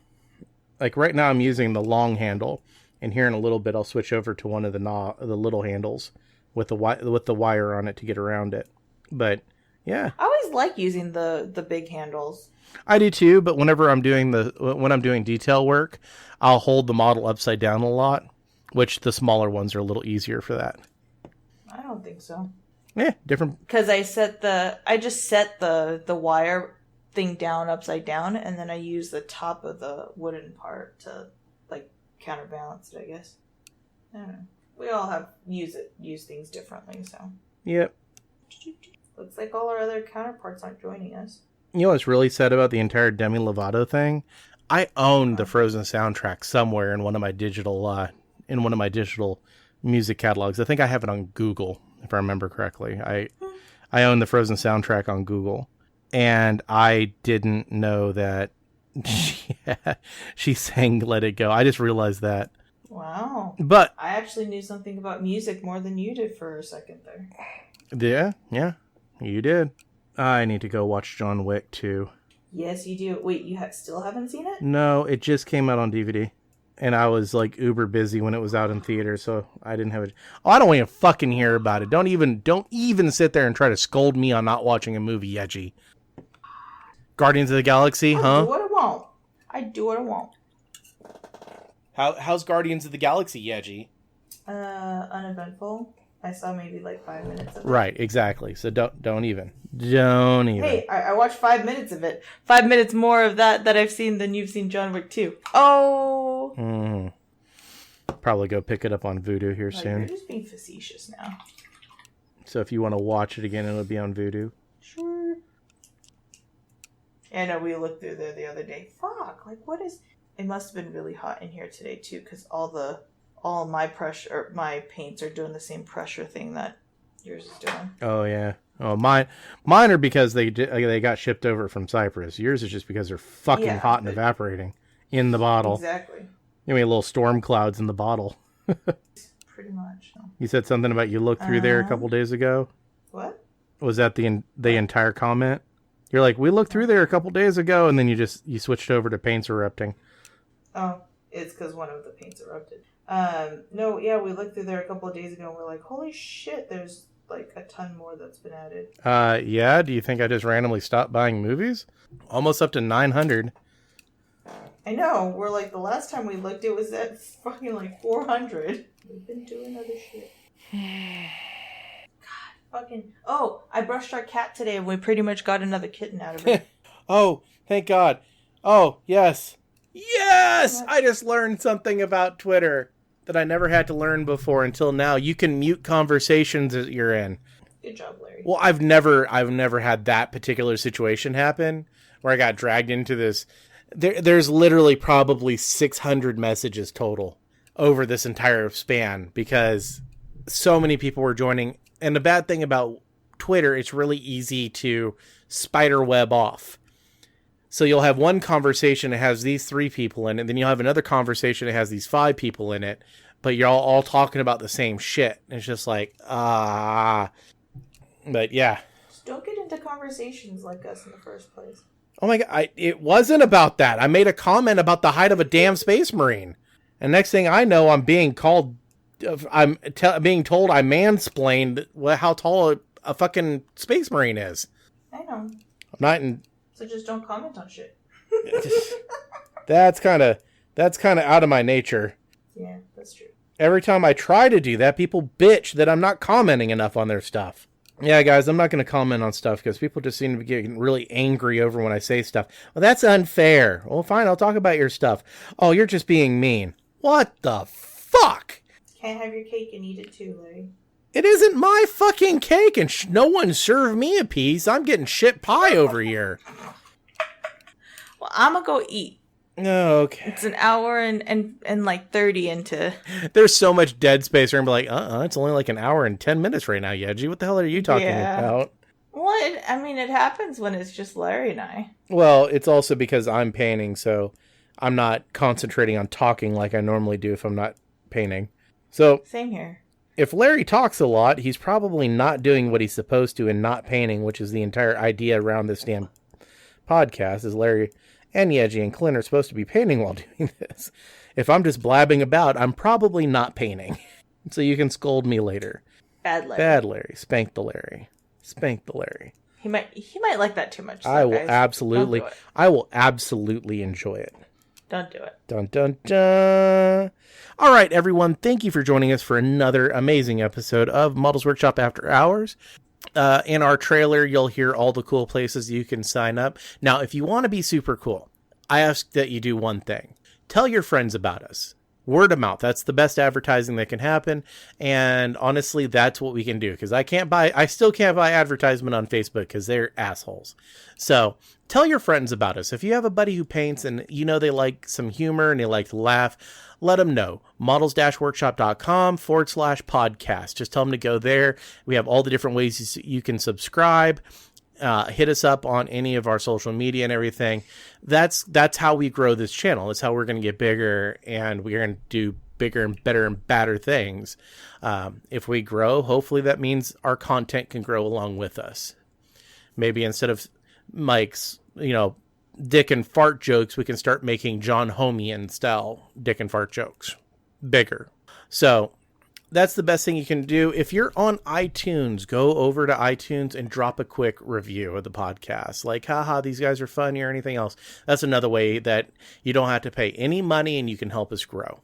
like right now I'm using the long handle, and here in a little bit I'll switch over to one of the little handles with the wire on it to get around it. But yeah, I always like using the big handles. I do too, but whenever I'm doing when I'm doing detail work, I'll hold the model upside down a lot, which the smaller ones are a little easier for that. I don't think so. Yeah, different. Because I just set the wire thing down upside down, and then I use the top of the wooden part to like counterbalance it, I guess. I don't know. We all use things differently, so. Yep. Looks like all our other counterparts aren't joining us. You know what's really sad about the entire Demi Lovato thing? I own the Frozen soundtrack somewhere in one of my digital music catalogs. I think I have it on Google, if I remember correctly. I own the Frozen soundtrack on Google. And I didn't know that she sang Let It Go. I just realized that. Wow. But I actually knew something about music more than you did for a second there. Yeah, you did. I need to go watch John Wick 2. Yes, you do. Wait, you still haven't seen it? No, it just came out on DVD. And I was like uber busy when it was out in theater, so I didn't have it. Oh, I don't want to fucking hear about it. Don't even sit there and try to scold me on not watching a movie, Yeji. Guardians of the Galaxy, huh? I do what I want. How's Guardians of the Galaxy, Yeji? Uneventful. I saw maybe like 5 minutes of it. Right, exactly. So don't even. Hey, I watched 5 minutes of it. 5 minutes more of that I've seen than you've seen John Wick 2. Oh. Probably go pick it up on Vudu here soon. You're just being facetious now. So if you want to watch it again, it'll be on Vudu. Sure. I know we looked through there the other day. Fuck, like what is... It must have been really hot in here today too, because all my paints are doing the same pressure thing that yours is doing. Oh yeah, Oh, mine are because they got shipped over from Cyprus. Yours is just because they're fucking hot and evaporating in the bottle. Exactly. You mean little storm clouds in the bottle. Pretty much. You said something about you looked through there a couple days ago. What? Was that the entire comment? You're like, we looked through there a couple days ago, and then you switched over to paints erupting. Oh, it's because one of the paints erupted. No, yeah, we looked through there a couple of days ago, and we're like, holy shit, there's like a ton more that's been added. Yeah? Do you think I just randomly stopped buying movies? Almost up to 900. I know. We're like, the last time we looked, it was at fucking like 400. We've been doing other shit. God, fucking... Oh, I brushed our cat today, and we pretty much got another kitten out of it. Oh, thank God. Oh, yes. Yes! I just learned something about Twitter that I never had to learn before until now. You can mute conversations that you're in. Good job, Larry. Well, I've never had that particular situation happen where I got dragged into this. There's literally probably 600 messages total over this entire span because so many people were joining. And the bad thing about Twitter, it's really easy to spider web off. So you'll have one conversation that has these 3 people in it, and then you'll have another conversation that has these 5 people in it, but you're all talking about the same shit. It's just like, but yeah. Just don't get into conversations like us in the first place. Oh my God, it wasn't about that. I made a comment about the height of a damn space marine. And next thing I know, I'm being called, being told I mansplained how tall a fucking space marine is. I know. I'm not in... So just don't comment on shit. That's kind of out of my nature. Yeah, that's true. Every time I try to do that, people bitch that I'm not commenting enough on their stuff. Yeah, guys, I'm not going to comment on stuff because people just seem to be getting really angry over when I say stuff. Well, that's unfair. Well, fine, I'll talk about your stuff. Oh, you're just being mean. What the fuck? Can't have your cake and eat it too, Larry. It isn't my fucking cake and no one served me a piece. I'm getting shit pie over here. Well, I'm going to go eat. Okay. It's an hour and like 30 into... There's so much dead space. We're going to be like, it's only like an hour and 10 minutes right now, Yeji. What the hell are you talking about? Well, it happens when it's just Larry and I. Well, it's also because I'm painting, so I'm not concentrating on talking like I normally do if I'm not painting. So same here. If Larry talks a lot, he's probably not doing what he's supposed to and not painting, which is the entire idea around this damn podcast, is Larry and Yeji and Clint are supposed to be painting while doing this. If I'm just blabbing about, I'm probably not painting. So you can scold me later. Bad Larry. Bad Larry. Spank the Larry. Spank the Larry. He might like that too much. I will absolutely enjoy it. Don't do it. Dun dun dun. All right, everyone. Thank you for joining us for another amazing episode of Models Workshop After Hours. In our trailer, you'll hear all the cool places you can sign up. Now, if you want to be super cool, I ask that you do one thing. Tell your friends about us. Word of mouth. That's the best advertising that can happen. And honestly, that's what we can do. Because I still can't buy advertisement on Facebook because they're assholes. So tell your friends about us. If you have a buddy who paints and you know they like some humor and they like to laugh, let them know. models-workshop.com/podcast. Just tell them to go there. We have all the different ways you can subscribe. Hit us up on any of our social media and everything. That's how we grow this channel. That's how we're going to get bigger, and we're going to do bigger and better and badder things. If we grow, hopefully that means our content can grow along with us. Maybe instead of Mike's, dick and fart jokes, we can start making John Homian style dick and fart jokes. Bigger. So that's the best thing you can do. If you're on iTunes, go over to iTunes and drop a quick review of the podcast. Like, haha, these guys are funny or anything else. That's another way that you don't have to pay any money and you can help us grow.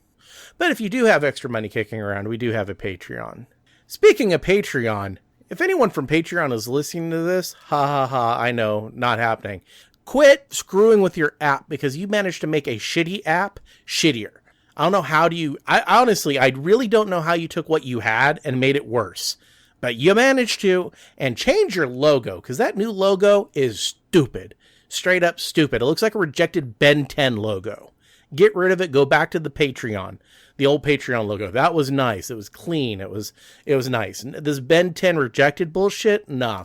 But if you do have extra money kicking around, we do have a Patreon. Speaking of Patreon, if anyone from Patreon is listening to this, I know, not happening. Quit screwing with your app because you managed to make a shitty app shittier. I don't know how I really don't know how you took what you had and made it worse. But you managed to, and change your logo, because that new logo is stupid. Straight up stupid. It looks like a rejected Ben 10 logo. Get rid of it. Go back to the Patreon, the old Patreon logo. That was nice. It was clean. It was nice. This Ben 10 rejected bullshit, nah,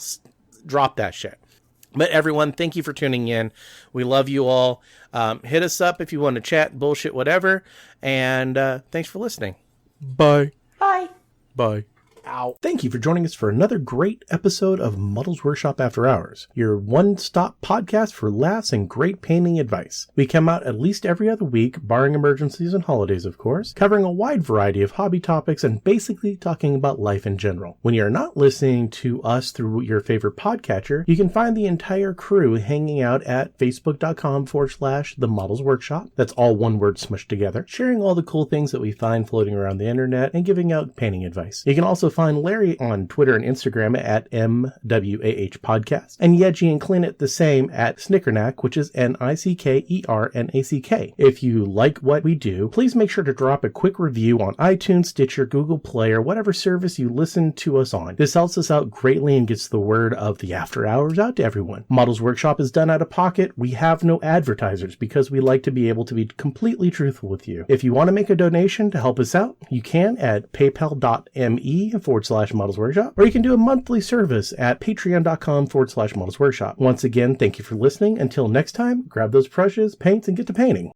drop that shit. But everyone, thank you for tuning in. We love you all. Hit us up if you want to chat, bullshit, whatever. And thanks for listening. Bye. Bye. Bye. Ow. Thank you for joining us for another great episode of Muddles Workshop After Hours, your one-stop podcast for laughs and great painting advice. We come out at least every other week, barring emergencies and holidays, of course, covering a wide variety of hobby topics and basically talking about life in general. When you're not listening to us through your favorite podcatcher, you can find the entire crew hanging out at facebook.com/The Models Workshop. That's all one word smushed together, sharing all the cool things that we find floating around the internet and giving out painting advice. You can also find Larry on Twitter and Instagram at MWAH Podcast, and Yeji and Clint the same at Snickernack, which is NICKERNACK. If you like what we do, please make sure to drop a quick review on iTunes, Stitcher, Google Play, or whatever service you listen to us on. This helps us out greatly and gets the word of the After Hours out to everyone. Models Workshop is done out of pocket. We have no advertisers because we like to be able to be completely truthful with you. If you want to make a donation to help us out, you can at paypal.me/Models Workshop, or you can do a monthly service at patreon.com/Models Workshop. Once again, thank you for listening. Until next time, grab those brushes, paints, and get to painting.